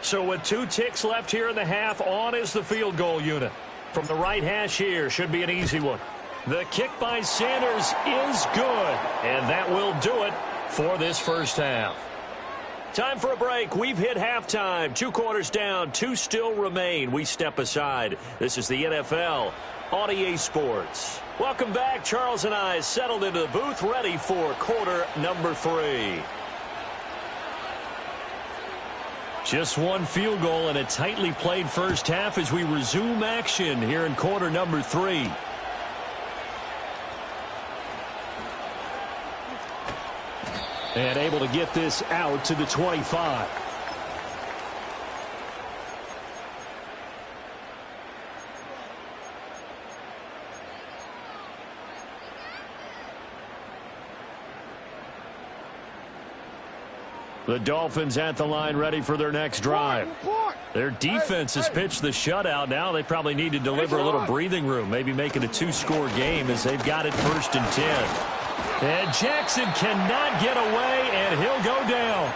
So with 2 ticks left here in the half, on is the field goal unit. From the right hash here, should be an easy one. The kick by Sanders is good, and that will do it for this first half. Time for a break. We've hit halftime. 2 quarters down, 2 still remain. We step aside. This is the NFL on EA Sports. Welcome back. Charles and I settled into the booth, ready for quarter number 3. Just 1 field goal and a tightly played first half as we resume action here in quarter number 3. And able to get this out to the 25. The Dolphins at the line ready for their next drive. Their defense has pitched the shutout. Now they probably need to deliver a little breathing room, maybe make it a 2-score game as they've got it 1st and 10. And Jackson cannot get away, and he'll go down.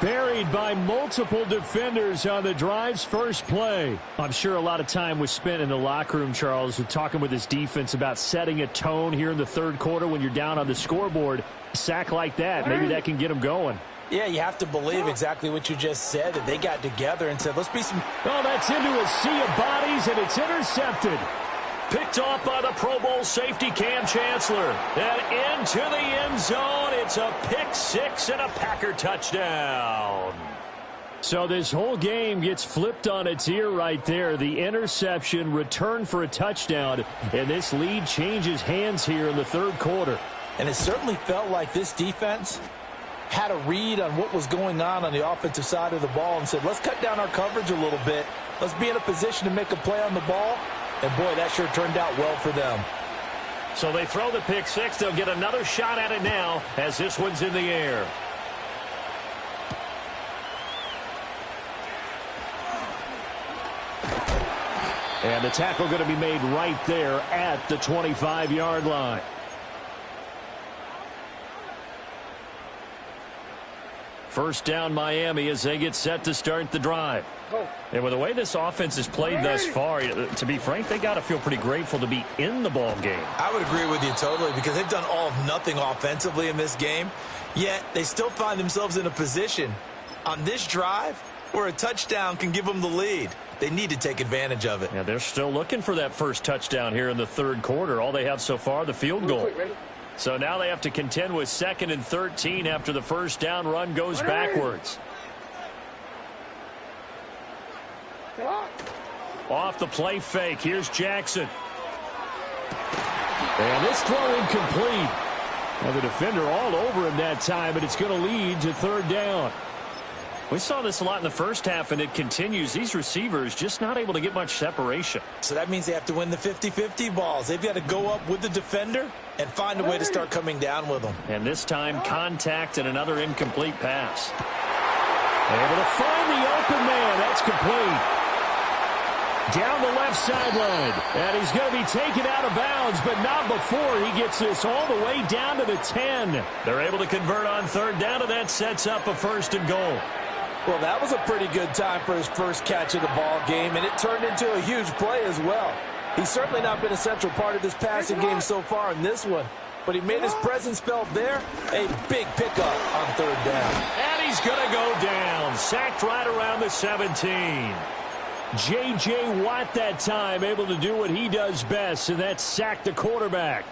Buried by multiple defenders on the drive's first play. I'm sure a lot of time was spent in the locker room, Charles, talking with his defense about setting a tone here in the 3rd quarter when you're down on the scoreboard. A sack like that, maybe that can get them going. Yeah, you have to believe exactly what you just said, that they got together and said, let's be some... Oh, that's into a sea of bodies, and it's intercepted. Picked off by the Pro Bowl safety Cam Chancellor. And into the end zone. It's a pick 6 and a Packer touchdown. So this whole game gets flipped on its ear right there. The interception, return for a touchdown, and this lead changes hands here in the 3rd quarter. And it certainly felt like this defense had a read on what was going on the offensive side of the ball and said, let's cut down our coverage a little bit. Let's be in a position to make a play on the ball. And, boy, that sure turned out well for them. So they throw the pick six. They'll get another shot at it now as this one's in the air. And the tackle going to be made right there at the 25-yard line. First down Miami as they get set to start the drive. And with the way this offense has played thus far, to be frank, they got to feel pretty grateful to be in the ball game. I would agree with you totally because they've done all of nothing offensively in this game, yet they still find themselves in a position on this drive where a touchdown can give them the lead. They need to take advantage of it. Yeah, they're still looking for that first touchdown here in the third quarter. All they have so far, the field goal. So now they have to contend with 2nd and 13 after the first down run goes backwards. Off the play fake. Here's Jackson. And this throw incomplete. Now the defender all over him that time, but it's going to lead to third down. We saw this a lot in the first half, and it continues. These receivers just not able to get much separation. So that means they have to win the 50-50 balls. They've got to go up with the defender and find a way to start coming down with them. And this time, contact and another incomplete pass. Able to find the open man. That's complete. Down the left sideline. And he's going to be taken out of bounds, but not before he gets this all the way down to the 10. They're able to convert on third down, and that sets up a 1st and goal. Well, that was a pretty good time for his first catch of the ball game, and it turned into a huge play as well. He's certainly not been a central part of this passing game so far in this one, but he made his presence felt there. A big pickup on third down. And he's going to go down. Sacked right around the 17. J.J. Watt that time able to do what he does best, and that's sack the quarterback.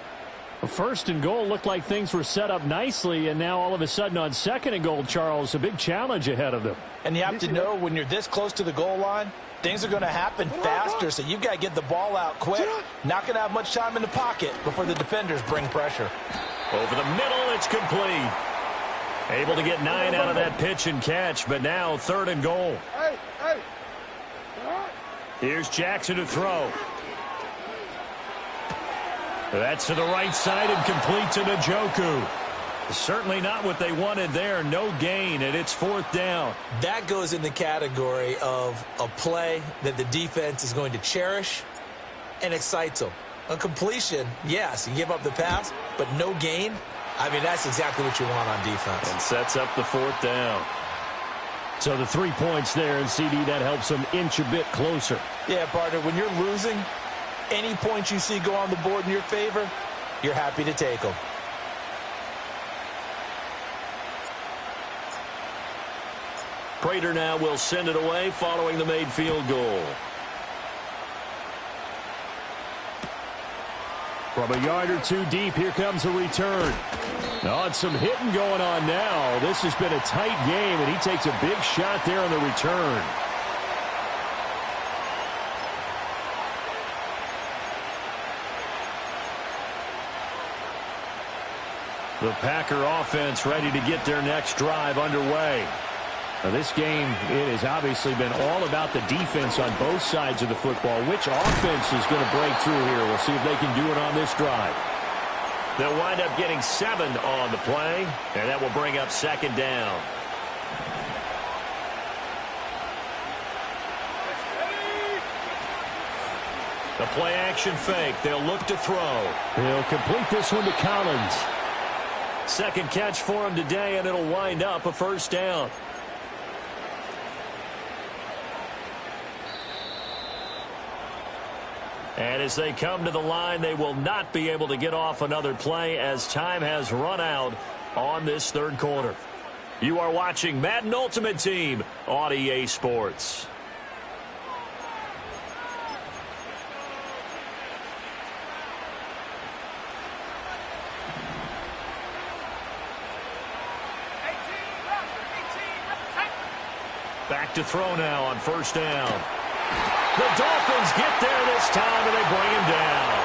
1st and goal looked like things were set up nicely, and now all of a sudden on 2nd and goal, Charles, a big challenge ahead of them. And you have to know when you're this close to the goal line, things are going to happen faster, so you've got to get the ball out quick. Not going to have much time in the pocket before the defenders bring pressure. Over the middle, it's complete. Able to get 9 out of that pitch and catch, but now 3rd and goal. Here's Jackson to throw. That's to the right side and complete to Njoku. Certainly not what they wanted there. No gain, and it's 4th down. That goes in the category of a play that the defense is going to cherish and excites them. A completion, yes, you give up the pass, but no gain. I mean, that's exactly what you want on defense. And sets up the 4th down. So the 3 points there, and CD, that helps them inch a bit closer. Yeah, partner, when you're losing, any points you see go on the board in your favor, you're happy to take them. Prater now will send it away following the made field goal. From a yard or two deep, here comes a return. Oh, it's some hitting going on now. This has been a tight game, and he takes a big shot there on the return. The Packer offense ready to get their next drive underway. Now, this game, it has obviously been all about the defense on both sides of the football. Which offense is going to break through here? We'll see if they can do it on this drive. They'll wind up getting 7 on the play, and that will bring up 2nd down. The play action fake. They'll look to throw. He'll complete this one to Collins. 2nd catch for him today, and it'll wind up a 1st down. And as they come to the line, they will not be able to get off another play as time has run out on this 3rd quarter. You are watching Madden Ultimate Team on EA Sports. Back to throw now on 1st down. The Dolphins get there this time, and they bring him down.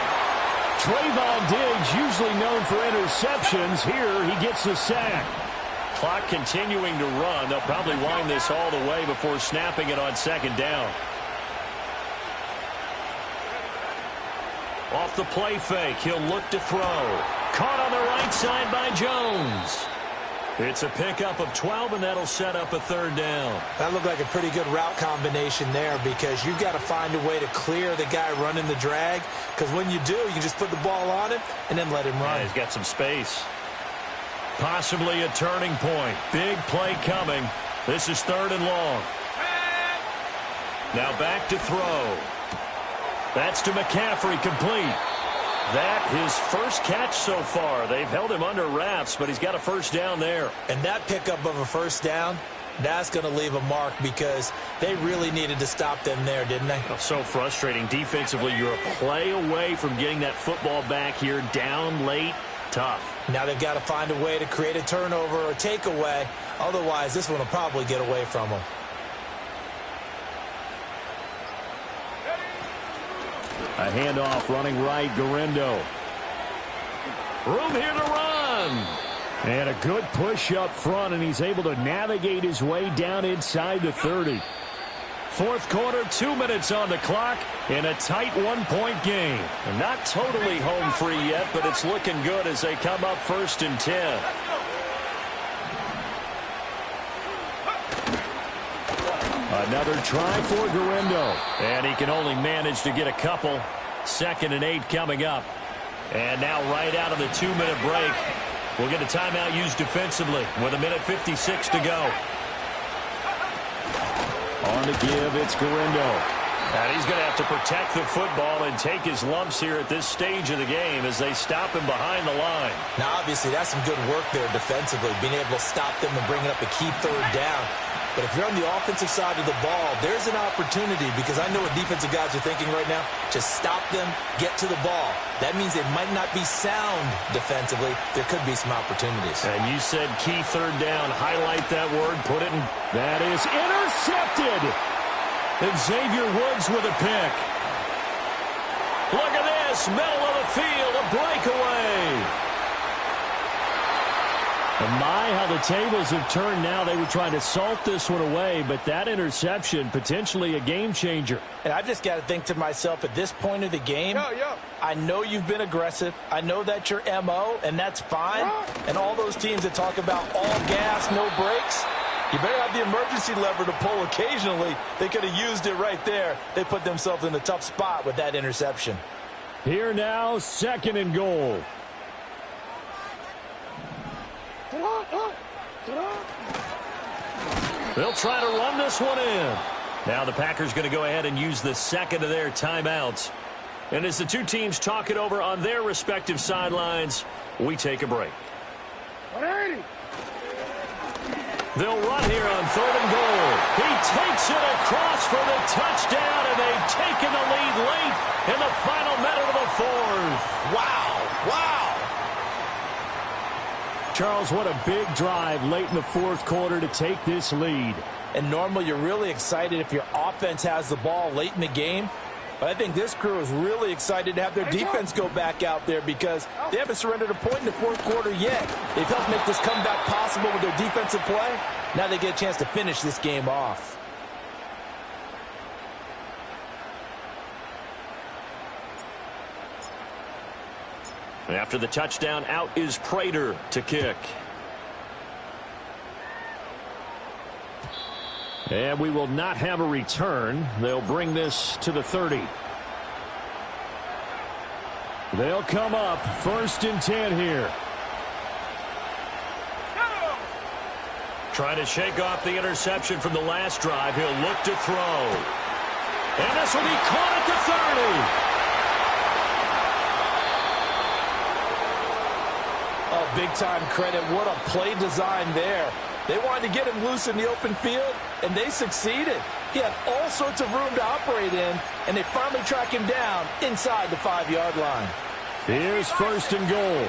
Trayvon Diggs, usually known for interceptions, here he gets the sack. Clock continuing to run. They'll probably wind this all the way before snapping it on second down. Off the play fake, he'll look to throw. Caught on the right side by Jones. It's a pickup of 12, and that'll set up a third down. That looked like a pretty good route combination there, because you've got to find a way to clear the guy running the drag, because when you do, you just put the ball on him and then let him run. Yeah, he's got some space. Possibly a turning point. Big play coming. This is 3rd and long. Now back to throw. That's to McCaffrey, complete. That his first catch so far. They've held him under wraps, but he's got a first down there. And that pickup of a first down, that's going to leave a mark, because they really needed to stop them there, didn't they? Oh, so frustrating. Defensively, you're a play away from getting that football back here. Down late, tough. Now they've got to find a way to create a turnover or takeaway. Otherwise, this one will probably get away from them. A handoff running right, Garindo. Room here to run. And a good push up front, and he's able to navigate his way down inside the 30. 4th quarter, 2 minutes on the clock in a tight 1-point game. And not totally home free yet, but it's looking good as they come up 1st and 10. Another try for Garindo. And he can only manage to get a couple. 2nd and 8 coming up. And now right out of the 2-minute break, we'll get a timeout used defensively with 1:56 to go. On the give, it's Garindo. And he's going to have to protect the football and take his lumps here at this stage of the game as they stop him behind the line. Now, obviously, that's some good work there defensively, being able to stop them and bringing up a key 3rd down. But if you're on the offensive side of the ball, there's an opportunity, because I know what defensive guys are thinking right now. Just stop them, get to the ball. That means they might not be sound defensively. There could be some opportunities. And you said key 3rd down. Highlight that word. Put it in. That is intercepted. And Xavier Woods with a pick. Look at this. Middle of the field. A breakaway. And my, how the tables have turned now. They were trying to salt this one away, but that interception, potentially a game changer. And I've just got to think to myself, at this point of the game, I know you've been aggressive. I know that's your MO, and that's fine. And all those teams that talk about all gas, no brakes, you better have the emergency lever to pull occasionally. They could have used it right there. They put themselves in a tough spot with that interception. Here now, 2nd and goal. They'll try to run this one in. Now the Packers going to go ahead and use the 2nd of their timeouts. And as the two teams talk it over on their respective sidelines, we take a break. 180. They'll run here on 3rd and goal. He takes it across for the touchdown, and they've taken the lead late in the final minute of the 4th. Wow. Wow. Charles, what a big drive late in the 4th quarter to take this lead. And normally you're really excited if your offense has the ball late in the game. But I think this crew is really excited to have their defense go back out there, because they haven't surrendered a point in the 4th quarter yet. They've helped make this comeback possible with their defensive play. Now they get a chance to finish this game off. After the touchdown, out is Prater to kick. And we will not have a return. They'll bring this to the 30. They'll come up 1st and 10 here. Trying to shake off the interception from the last drive. He'll look to throw. And this will be caught at the 30. Oh, big-time credit. What a play design there. They wanted to get him loose in the open field, and they succeeded. He had all sorts of room to operate in, and they finally track him down inside the 5-yard line. Here's 1st and goal.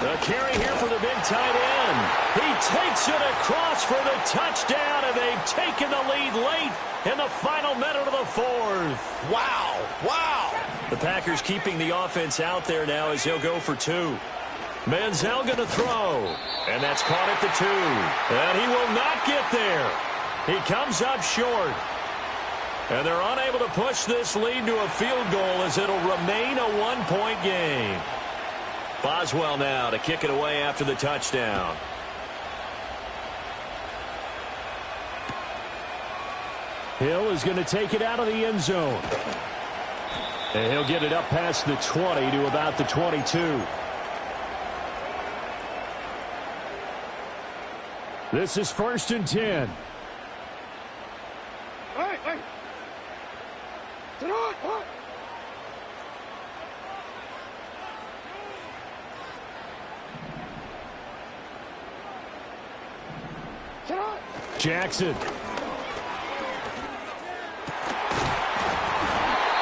A carry here for the big tight end. He takes it across for the touchdown, and they've taken the lead late in the final minute of the fourth. Wow. Wow. The Packers keeping the offense out there now as he'll go for two. Manziel going to throw, and that's caught at the 2. And he will not get there. He comes up short. And they're unable to push this lead to a field goal as it'll remain a one-point game. Boswell now to kick it away after the touchdown. Hill is going to take it out of the end zone. And he'll get it up past the 20 to about the 22. This is 1st and 10. Hey, hey. Sit on, what? Sit on. Jackson.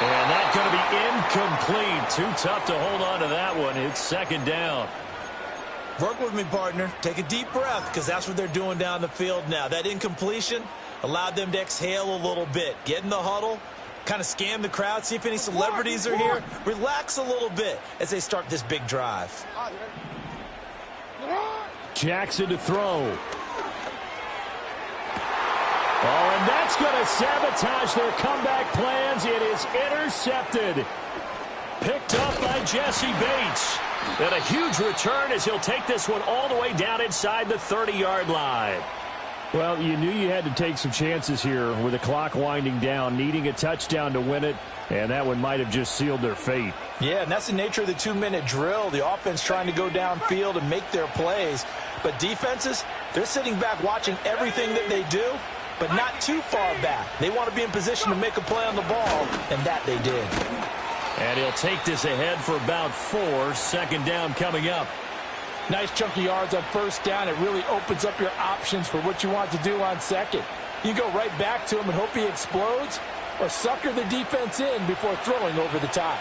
And that's going to be incomplete. Too tough to hold on to that one. It's 2nd down. Work with me, partner. Take a deep breath, because that's what they're doing down the field now. That incompletion allowed them to exhale a little bit. Get in the huddle, kind of scan the crowd, see if any celebrities are here. Relax a little bit as they start this big drive. Jackson to throw. Oh, and that's going to sabotage their comeback plans. It is intercepted. Picked up by Jesse Bates. And a huge return as he'll take this one all the way down inside the 30-yard line. Well, you knew you had to take some chances here with the clock winding down, needing a touchdown to win it, and that one might have just sealed their fate. Yeah, and that's the nature of the 2-minute drill. The offense trying to go downfield and make their plays. But defenses, they're sitting back watching everything that they do, but not too far back. They want to be in position to make a play on the ball, and that they did. And he'll take this ahead for about 4. 2nd down coming up. Nice chunky yards on 1st down. It really opens up your options for what you want to do on 2nd. You go right back to him and hope he explodes, or sucker the defense in before throwing over the top.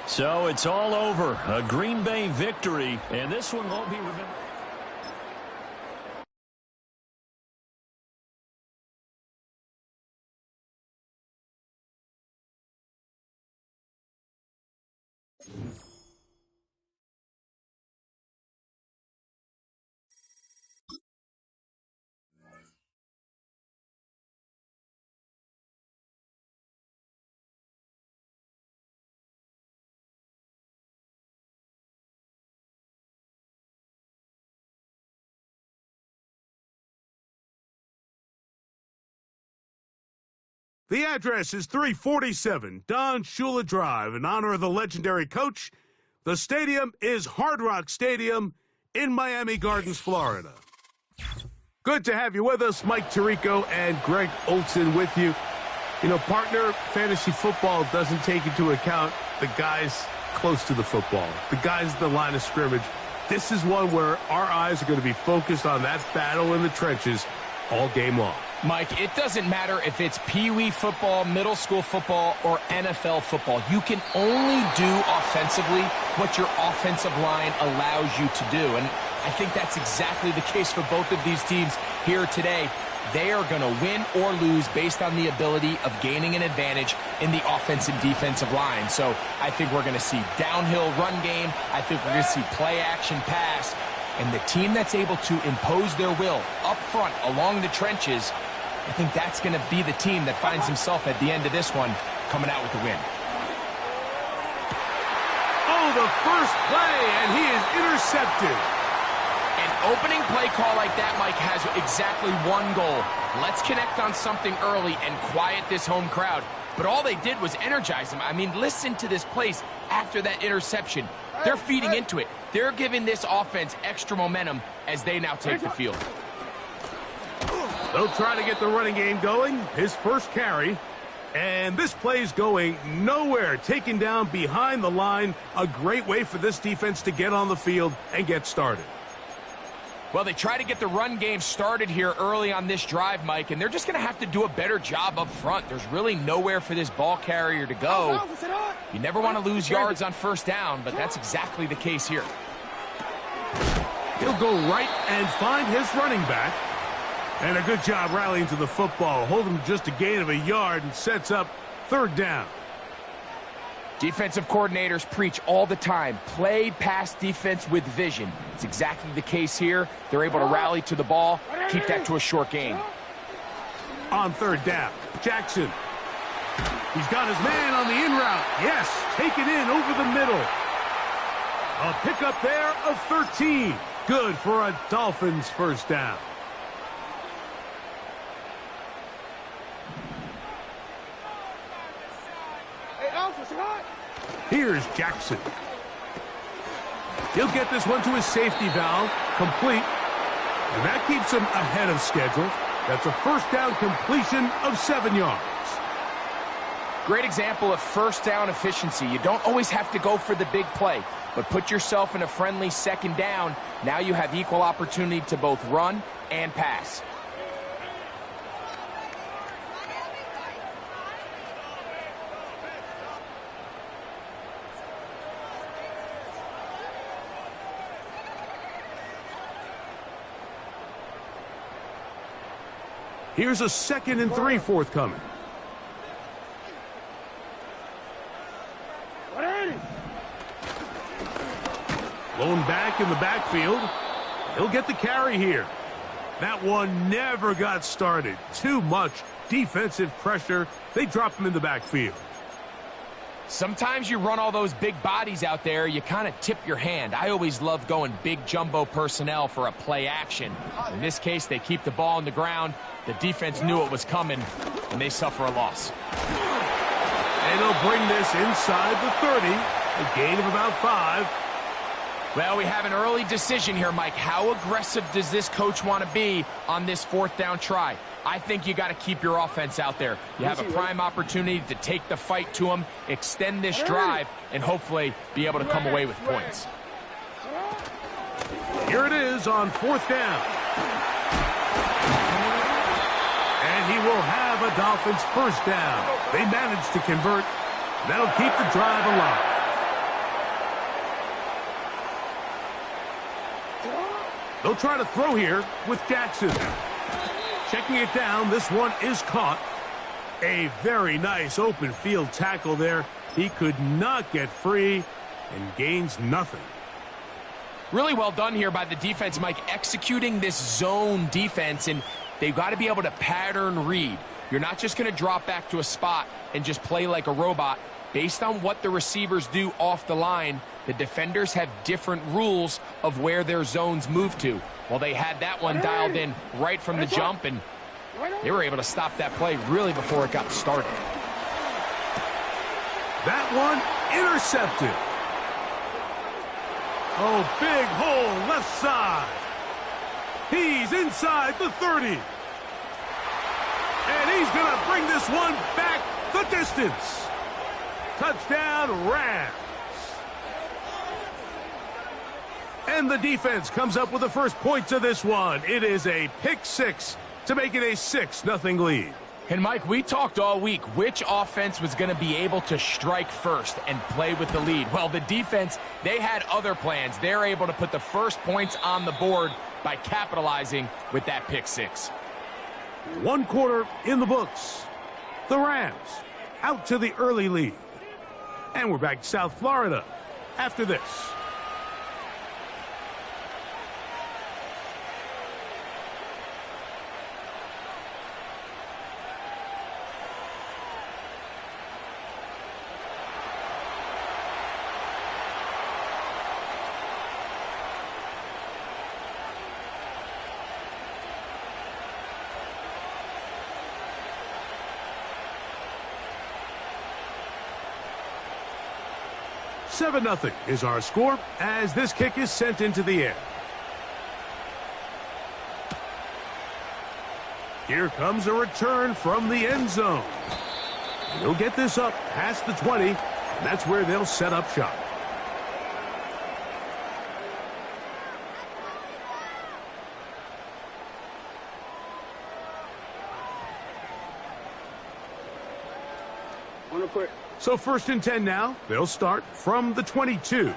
So it's all over. A Green Bay victory, and this one won't be remembered. The address is 347 Don Shula Drive. In honor of the legendary coach, the stadium is Hard Rock Stadium in Miami Gardens, Florida. Good to have you with us. Mike Tirico and Greg Olson with you. You know, partner, fantasy football doesn't take into account the guys close to the football, the guys at the line of scrimmage. This is one where our eyes are going to be focused on that battle in the trenches all game long. Mike, it doesn't matter if it's Pee-wee football, middle school football, or NFL football. You can only do offensively what your offensive line allows you to do. And I think that's exactly the case for both of these teams here today. They are going to win or lose based on the ability of gaining an advantage in the offensive defensive line. So I think we're going to see downhill run game. I think we're going to see play action pass. And the team that's able to impose their will up front along the trenches, I think that's going to be the team that finds himself at the end of this one coming out with the win. Oh, the first play, and he is intercepted. An opening play call like that, Mike, has exactly one goal. Let's connect on something early and quiet this home crowd. But all they did was energize them. I mean, listen to this place after that interception. They're feeding into it. They're giving this offense extra momentum as they now take the field. They'll try to get the running game going. His first carry. And this play's going nowhere. Taken down behind the line. A great way for this defense to get on the field and get started. Well, they try to get the run game started here early on this drive, Mike, and they're just going to have to do a better job up front. There's really nowhere for this ball carrier to go. You never want to lose yards on first down, but that's exactly the case here. He'll go right and find his running back. And a good job rallying to the football. Holding just a gain of a yard and sets up third down. Defensive coordinators preach all the time, play pass defense with vision. It's exactly the case here. They're able to rally to the ball, keep that to a short gain. On third down, Jackson. He's got his man on the in route. Yes, take it in over the middle. A pickup there of 13. Good for a Dolphins first down. Here's Jackson. He'll get this one to his safety valve, complete, and that keeps him ahead of schedule. That's a first down completion of 7 yards. Great example of first down efficiency. You don't always have to go for the big play, but put yourself in a friendly second down. Now you have equal opportunity to both run and pass. Here's a 2nd and 3 forthcoming. Lone back in the backfield. He'll get the carry here. That one never got started. Too much defensive pressure. They drop him in the backfield. Sometimes you run all those big bodies out there, you kind of tip your hand. I always love going big jumbo personnel for a play action. In this case, they keep the ball on the ground. The defense knew it was coming, and they suffer a loss. And they'll bring this inside the 30, a gain of about 5. Well, we have an early decision here, Mike. How aggressive does this coach want to be on this fourth down try? I think you got to keep your offense out there. You have a prime opportunity to take the fight to them, extend this drive, and hopefully be able to come away with points. Here it is on fourth down. And he will have a Dolphins first down. They managed to convert. That'll keep the drive alive. They'll try to throw here with Jackson. Checking it down, this one is caught. A very nice open field tackle there. He could not get free and gains nothing. Really well done here by the defense, Mike, executing this zone defense, and they've got to be able to pattern read. You're not just going to drop back to a spot and just play like a robot. Based on what the receivers do off the line, the defenders have different rules of where their zones move to. Well, they had that one dialed in right from the jump, and they were able to stop that play really before it got started. That one intercepted. Oh, big hole left side. He's inside the 30. And he's going to bring this one back the distance. Touchdown, Rams. And the defense comes up with the first points of this one. It is a pick six to make it a 6-0 lead. And, Mike, we talked all week which offense was going to be able to strike first and play with the lead. Well, the defense, they had other plans. They're able to put the first points on the board by capitalizing with that pick six. 1 quarter in the books. The Rams out to the early lead. And we're back to South Florida after this. Seven 7-0 is our score as this kick is sent into the air. Here comes a return from the end zone. They'll get this up past the 20, and that's where they'll set up shop. One quick. So 1st and 10 now. They'll start from the 22.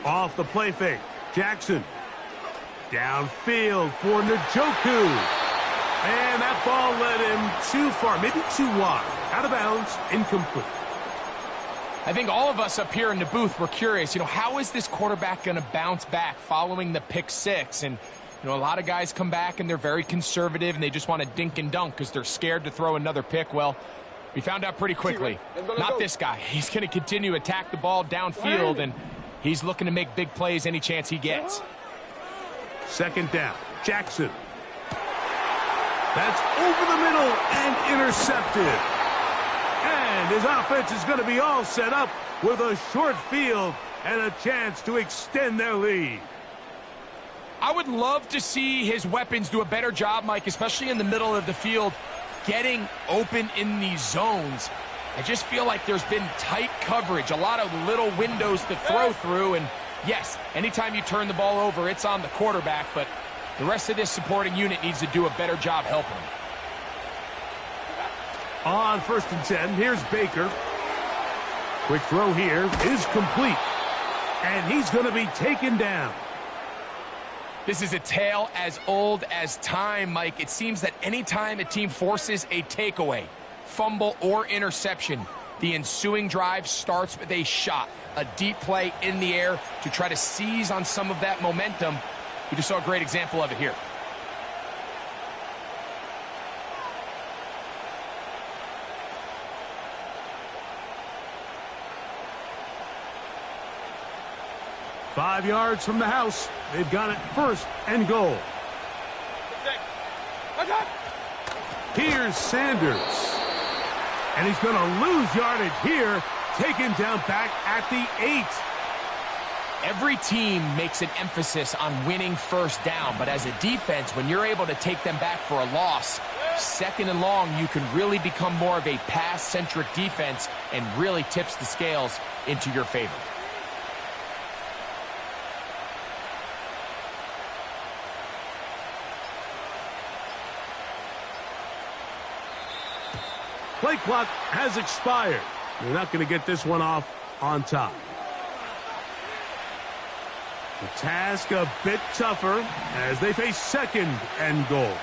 Off the play fake. Jackson. Downfield for Njoku. And that ball led him too far, maybe too wide. Out of bounds, incomplete. I think all of us up here in the booth were curious, how is this quarterback going to bounce back following the pick 6? And, a lot of guys come back and they're very conservative and they just want to dink and dunk because they're scared to throw another pick. Well, we found out pretty quickly. Not this guy. He's going to continue to attack the ball downfield, and he's looking to make big plays any chance he gets. 2nd down. Jackson. That's over the middle and intercepted. And his offense is going to be all set up with a short field and a chance to extend their lead. I would love to see his weapons do a better job, Mike, especially in the middle of the field, getting open in these zones. I just feel like there's been tight coverage, a lot of little windows to throw through, and yes, anytime you turn the ball over, it's on the quarterback, but the rest of this supporting unit needs to do a better job helping him. On 1st and 10, here's Baker. Quick throw here is complete, and he's going to be taken down. This is a tale as old as time, Mike. It seems that anytime a team forces a takeaway, fumble, or interception, the ensuing drive starts with a shot, a deep play in the air to try to seize on some of that momentum. We just saw a great example of it here. Five yards from the house. They've got it 1st and goal. Here's Sanders. And he's going to lose yardage here. Taken down back at the 8. Every team makes an emphasis on winning 1st down, but as a defense, when you're able to take them back for a loss, 2nd and long, you can really become more of a pass-centric defense and really tips the scales into your favor. Play clock has expired. They're not going to get this one off on top. The task a bit tougher as they face 2nd and goal.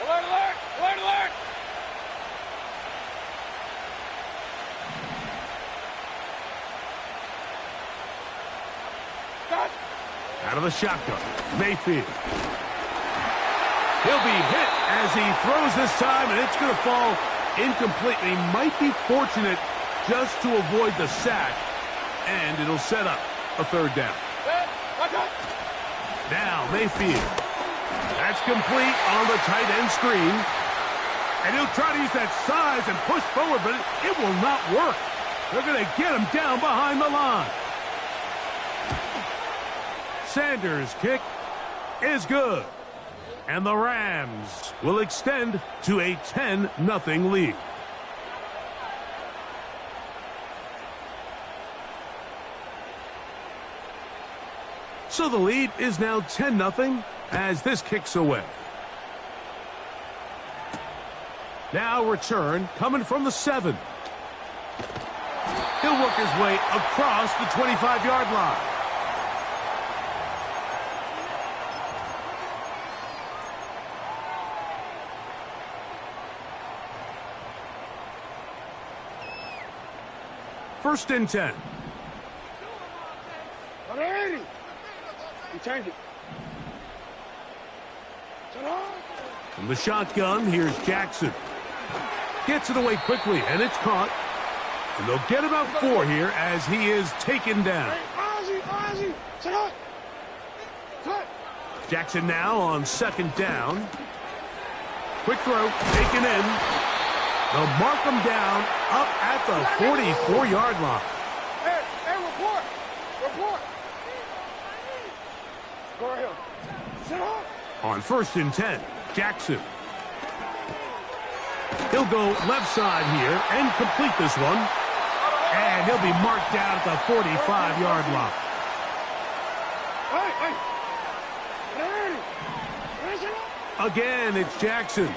Alert! Alert! Alert! Out of the shotgun, Mayfield. He'll be hit as he throws this time, and it's going to fall incompletely. Might be fortunate just to avoid the sack, and it'll set up a 3rd down. Now Mayfield. That's complete on the tight end screen. And he'll try to use that size and push forward, but it will not work. They're going to get him down behind the line. Sanders' kick is good. And the Rams will extend to a 10-0 lead. So the lead is now 10-0 as this kicks away. Now return coming from the 7. He'll work his way across the 25-yard line. First and 10. Alrighty. You turned it. From the shotgun, here's Jackson. Gets it away quickly, and it's caught. And they'll get about 4 here as he is taken down. Jackson now on 2nd down. Quick throw, taken in. They'll mark him down up at the 44-yard line. Hey, report. Report. Go ahead. Sit up. On 1st and 10, Jackson. He'll go left side here and complete this one. And he'll be marked down at the 45-yard line. Hey. Again, it's Jackson.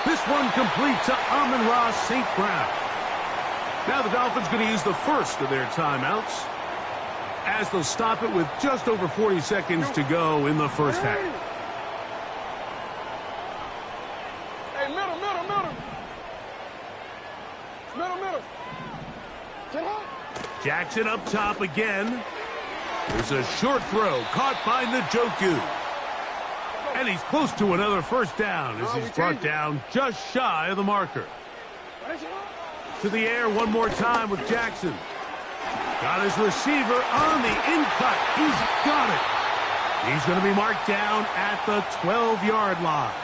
This one complete to Amon-Ra St. Brown. Now the Dolphins going to use the first of their timeouts as they'll stop it with just over 40 seconds to go in the first half. Hey, middle. Get up. Jackson up top again. There's a short throw caught by Njoku. And he's close to another first down as he's brought down just shy of the marker. To the air one more time with Jackson. Got his receiver on the in-cut. He's got it. He's going to be marked down at the 12-yard line.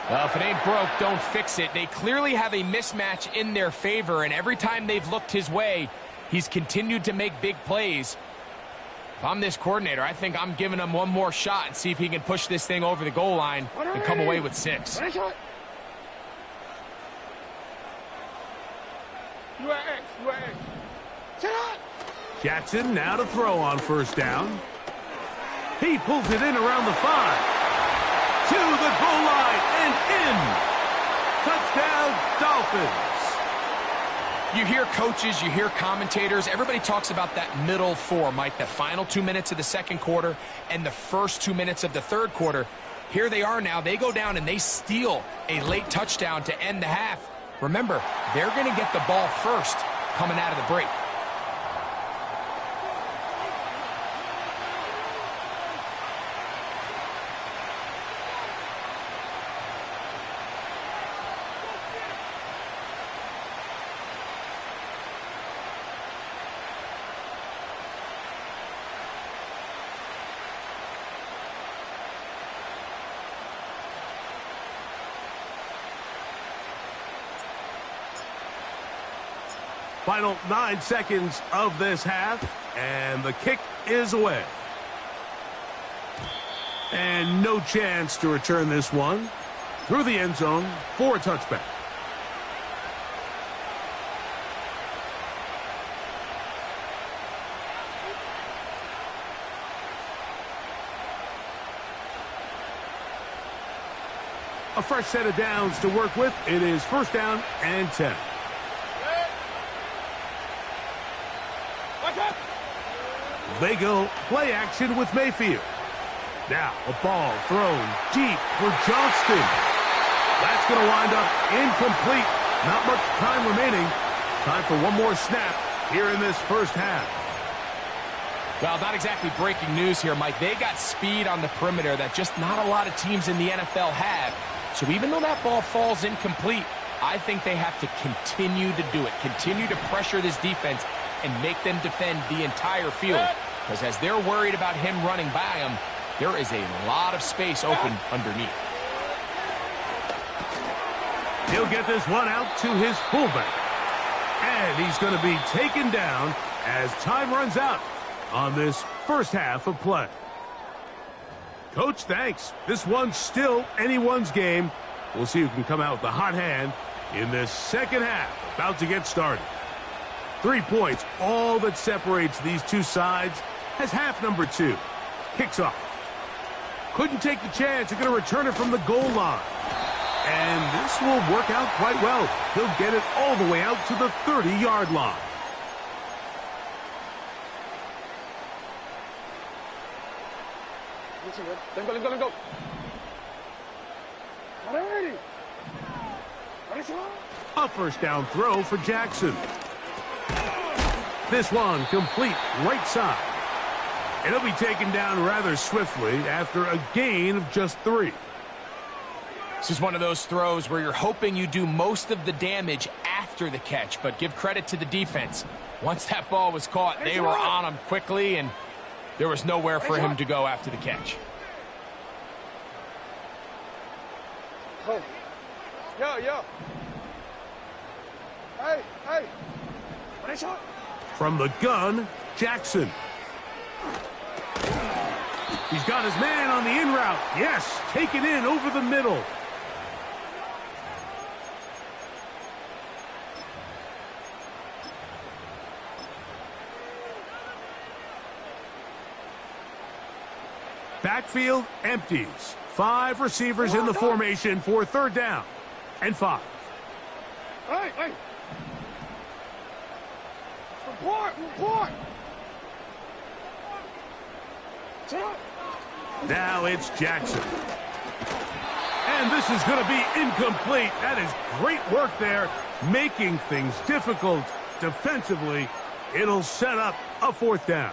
Well, if it ain't broke, don't fix it. They clearly have a mismatch in their favor, and every time they've looked his way, he's continued to make big plays. If I'm this coordinator, I think I'm giving him one more shot and see if he can push this thing over the goal line and come away with 6. Jackson now to throw on first down. He pulls it in around the 5. To the goal line and in. Touchdown, Dolphins. You hear coaches, you hear commentators, everybody talks about that middle 4, Mike, the final 2 minutes of the second quarter and the first 2 minutes of the third quarter. Here they are now. They go down and they steal a late touchdown to end the half. Remember, they're going to get the ball first coming out of the break. Final 9 seconds of this half, and the kick is away. And no chance to return this one through the end zone for a touchback. A fresh set of downs to work with. It is first down and 10. They go play action with Mayfield. Now a ball thrown deep for Johnston. That's going to wind up incomplete. Not much time remaining. Time for one more snap here in this first half. Well, not exactly breaking news here, Mike. They got speed on the perimeter that just not a lot of teams in the NFL have. So even though that ball falls incomplete, I think they have to continue to do it. Continue to pressure this defense and make them defend the entire field. Because as they're worried about him running by them, there is a lot of space open underneath. He'll get this one out to his fullback. And he's going to be taken down as time runs out on this first half of play. Coach, thanks. This one's still anyone's game. We'll see who can come out with the hot hand in this second half. About to get started. 3 points, all that separates these two sides as half number 2 kicks off. Couldn't take the chance. They're going to return it from the goal line. And this will work out quite well. He'll get it all the way out to the 30-yard line. Let go. A first down throw for Jackson. This one complete right side. And he'll be taken down rather swiftly after a gain of just 3. This is one of those throws where you're hoping you do most of the damage after the catch, but give credit to the defense. Once that ball was caught, they were on him quickly, and there was nowhere for him to go after the catch. Yo. Hey. From the gun, Jackson. He's got his man on the in route. Yes, taken in over the middle. Backfield empties. 5 receivers in the formation for 3rd down and 5. Hey! Report! Now it's Jackson. And this is going to be incomplete. That is great work there, making things difficult defensively. It'll set up a 4th down.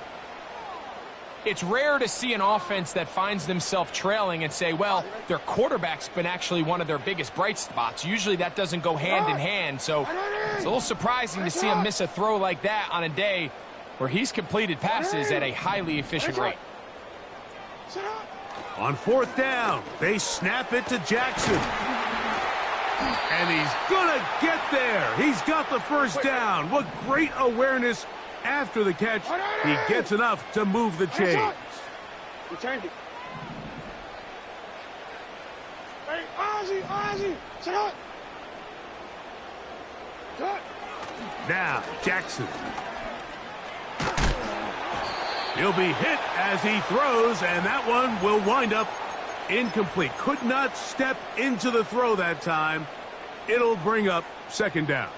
It's rare to see an offense that finds themselves trailing and say, well, their quarterback's been actually one of their biggest bright spots. Usually that doesn't go hand in hand, so it's a little surprising to see him miss a throw like that on a day where he's completed passes at a highly efficient rate. On 4th down, they snap it to Jackson. And he's going to get there. He's got the 1st down. What great awareness after the catch. He gets enough to move the chains. Returned it. Hey, Ozzy, sit up. Cut. Now, Jackson. He'll be hit as he throws, and that one will wind up incomplete. Could not step into the throw that time. It'll bring up 2nd down.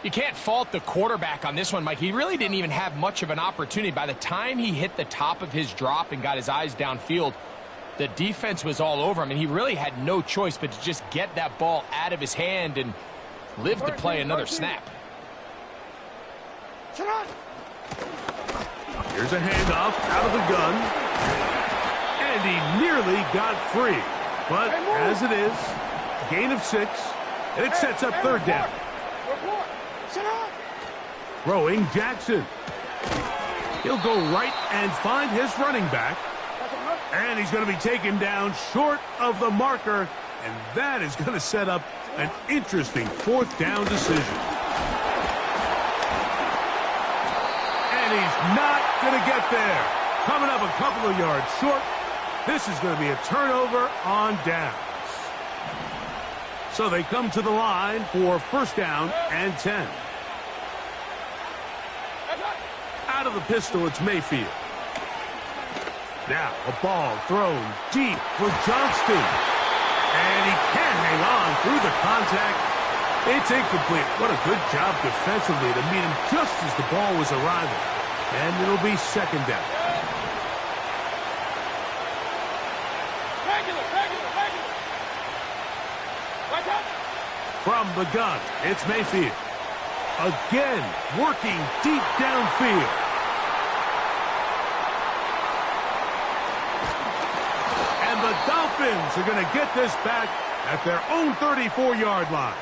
You can't fault the quarterback on this one, Mike. He really didn't even have much of an opportunity. By the time he hit the top of his drop and got his eyes downfield, the defense was all over him, and he really had no choice but to just get that ball out of his hand and live to play another snap. Here's a handoff out of the gun. And he nearly got free. But as it is, gain of 6, and it sets up 3rd down. Throwing Jackson. He'll go right and find his running back. And he's going to be taken down short of the marker. And that is going to set up an interesting 4th down decision. And he's not going to get there. Coming up a couple of yards short. This is going to be a turnover on downs. So they come to the line for 1st down and 10. Out of the pistol, it's Mayfield. Now a ball thrown deep for Johnston. And he can't hang on through the contact. It's incomplete. What a good job defensively to meet him just as the ball was arriving. And it'll be 2nd down. From the gun, it's Mayfield. Again, working deep downfield. And the Dolphins are going to get this back at their own 34-yard line.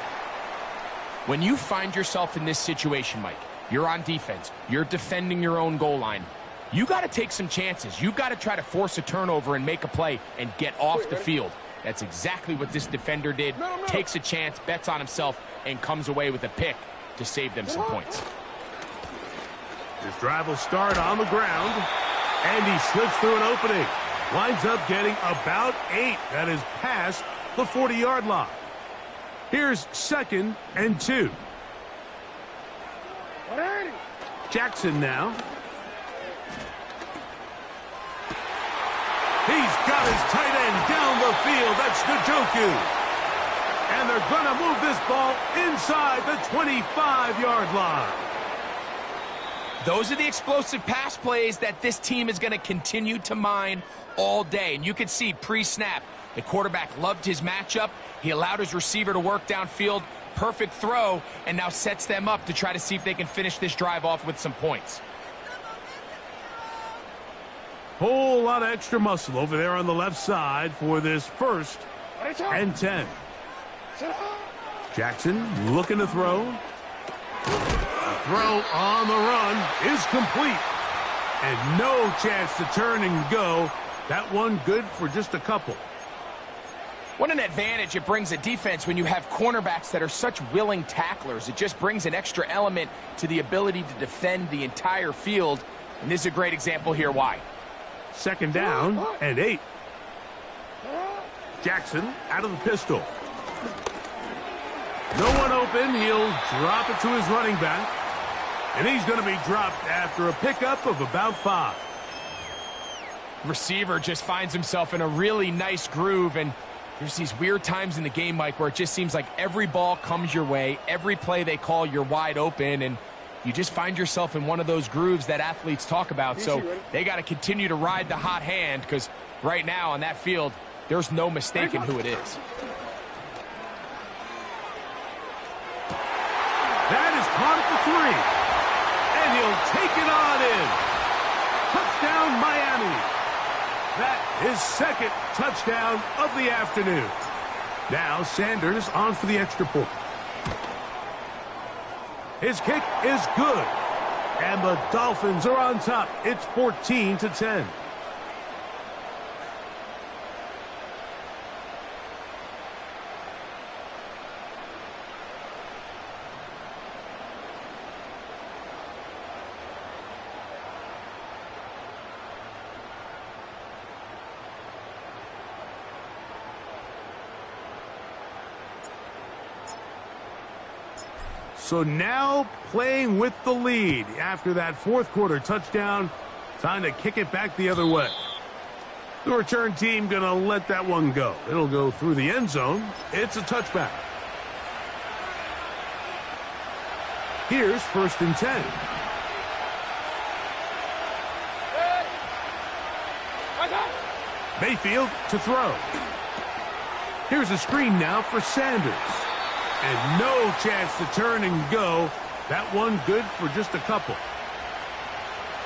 When you find yourself in this situation, Mike, you're on defense, you're defending your own goal line, you got to take some chances. You got to try to force a turnover and make a play and get off the field. That's exactly what this defender did. Takes a chance, bets on himself, and comes away with a pick to save them some points. His drive will start on the ground, and he slips through an opening. Winds up getting about 8. That is past the 40-yard line. Here's 2nd and 2. Jackson now. He's got his tight end down the field. That's Njoku. And they're going to move this ball inside the 25-yard line. Those are the explosive pass plays that this team is going to continue to mine all day. And you can see pre-snap, the quarterback loved his matchup. He allowed his receiver to work downfield. Perfect throw, and now sets them up to try to see if they can finish this drive off with some points. Whole lot of extra muscle over there on the left side for this 1st and 10. Jackson looking to throw. The throw on the run is complete. And no chance to turn and go. That one good for just a couple. What an advantage it brings a defense when you have cornerbacks that are such willing tacklers. It just brings an extra element to the ability to defend the entire field. And this is a great example here why. 2nd down and 8. Jackson out of the pistol. No one open. He'll drop it to his running back. And he's going to be dropped after a pickup of about 5. receiver just finds himself in a really nice groove, and there's these weird times in the game, Mike, where it just seems like every ball comes your way, every play they call, you're wide open, and you just find yourself in one of those grooves that athletes talk about. So they got to continue to ride the hot hand, because right now on that field, there's no mistaking who it is. That is caught at the 3. And he'll take it on in. Touchdown, Miami. That is second touchdown of the afternoon. Now Sanders on for the extra point. His kick is good. And the Dolphins are on top. It's 14-10. So now playing with the lead after that fourth quarter touchdown. Time to kick it back the other way. The return team going to let that one go. It'll go through the end zone. It's a touchback. Here's 1st and 10. Mayfield to throw. Here's a screen now for Sanders. And no chance to turn and go. That one good for just a couple.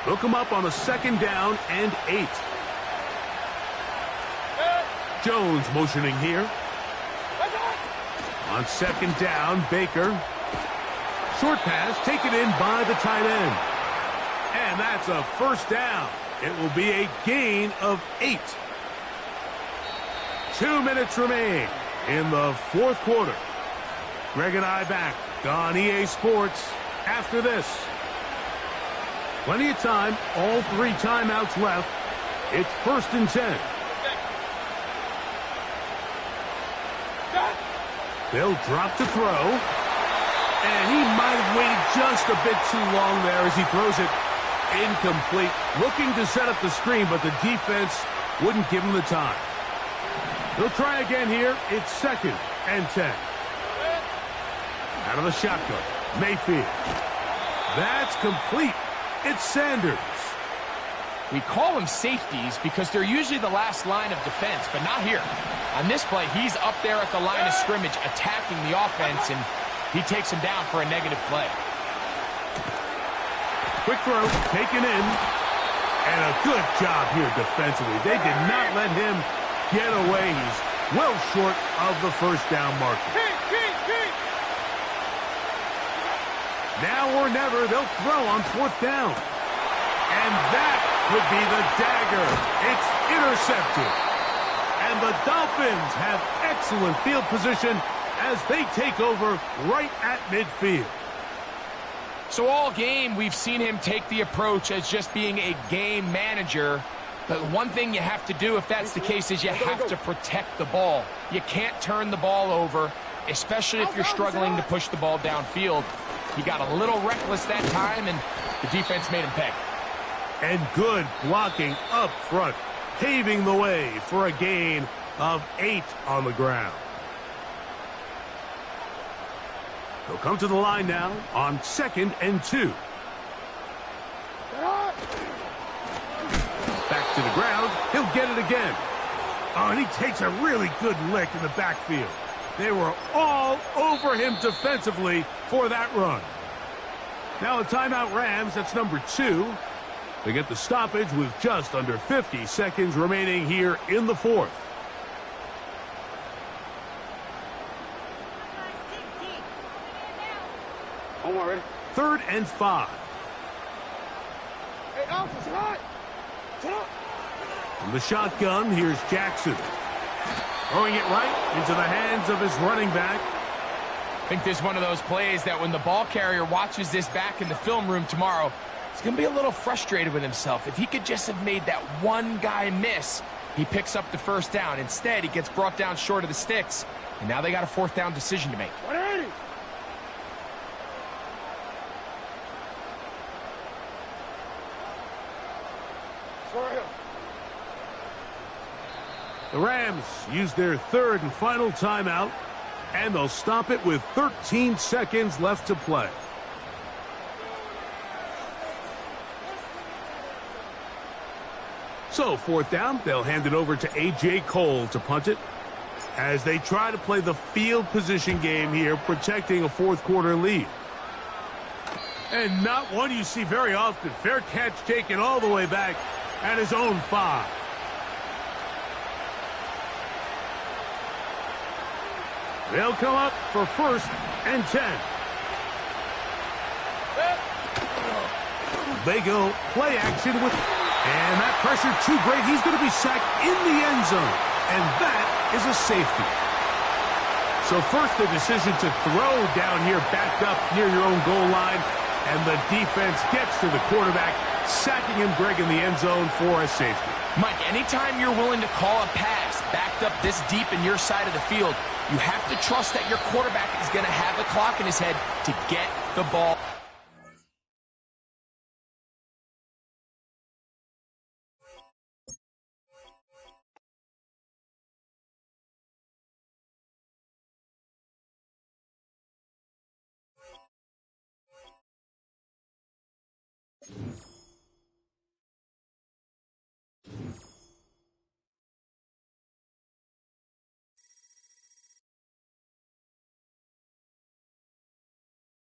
Look him up on a 2nd down and 8. Jones motioning here. On 2nd down, Baker. Short pass taken in by the tight end. And that's a 1st down. It will be a gain of 8. 2 minutes remain in the fourth quarter. Greg and I back on EA Sports after this. Plenty of time, all 3 timeouts left. It's 1st and 10. They'll drop to throw. And he might have waited just a bit too long there as he throws it incomplete. Looking to set up the screen, but the defense wouldn't give him the time. They'll try again here. It's 2nd and 10. Out of the shotgun, Mayfield. That's complete. It's Sanders. We call them safeties because they're usually the last line of defense, but not here. On this play, he's up there at the line of scrimmage attacking the offense, and he takes him down for a negative play. Quick throw, taken in. And a good job here defensively. They did not let him get away. He's well short of the 1st down marker. Now or never, they'll throw on 4th down. And that would be the dagger. It's intercepted. And the Dolphins have excellent field position as they take over right at midfield. So all game, we've seen him take the approach as just being a game manager. But one thing you have to do if that's the case is you have to protect the ball. You can't turn the ball over, especially if you're struggling to push the ball downfield. He got a little reckless that time, and the defense made him pay. And good blocking up front, paving the way for a gain of 8 on the ground. He'll come to the line now on 2nd and 2. Back to the ground. He'll get it again. Oh, and he takes a really good lick in the backfield. They were all over him defensively for that run. Now a timeout Rams. That's number 2. They get the stoppage with just under 50 seconds remaining here in the fourth. Ready? 3rd and 5. Hey, Alpha, sit up. Sit up. From the shotgun, here's Jackson. Throwing it right into the hands of his running back. I think this is one of those plays that when the ball carrier watches this back in the film room tomorrow, he's going to be a little frustrated with himself. If he could just have made that one guy miss, he picks up the 1st down. Instead, he gets brought down short of the sticks, and now they got a 4th down decision to make. 180. The Rams use their third and final timeout, and they'll stop it with 13 seconds left to play. So, fourth down, they'll hand it over to A.J. Cole to punt it as they try to play the field position game here, protecting a fourth-quarter lead. And not one you see very often. Fair catch taken all the way back at his own 5. They'll come up for 1st and 10. They go play action with, and that pressure too great. He's going to be sacked in the end zone, and that is a safety. So first, the decision to throw down here, backed up near your own goal line, and the defense gets to the quarterback, sacking him, Greg, in the end zone for a safety. Mike, anytime you're willing to call a pass backed up this deep in your side of the field, you have to trust that your quarterback is going to have the clock in his head to get the ball.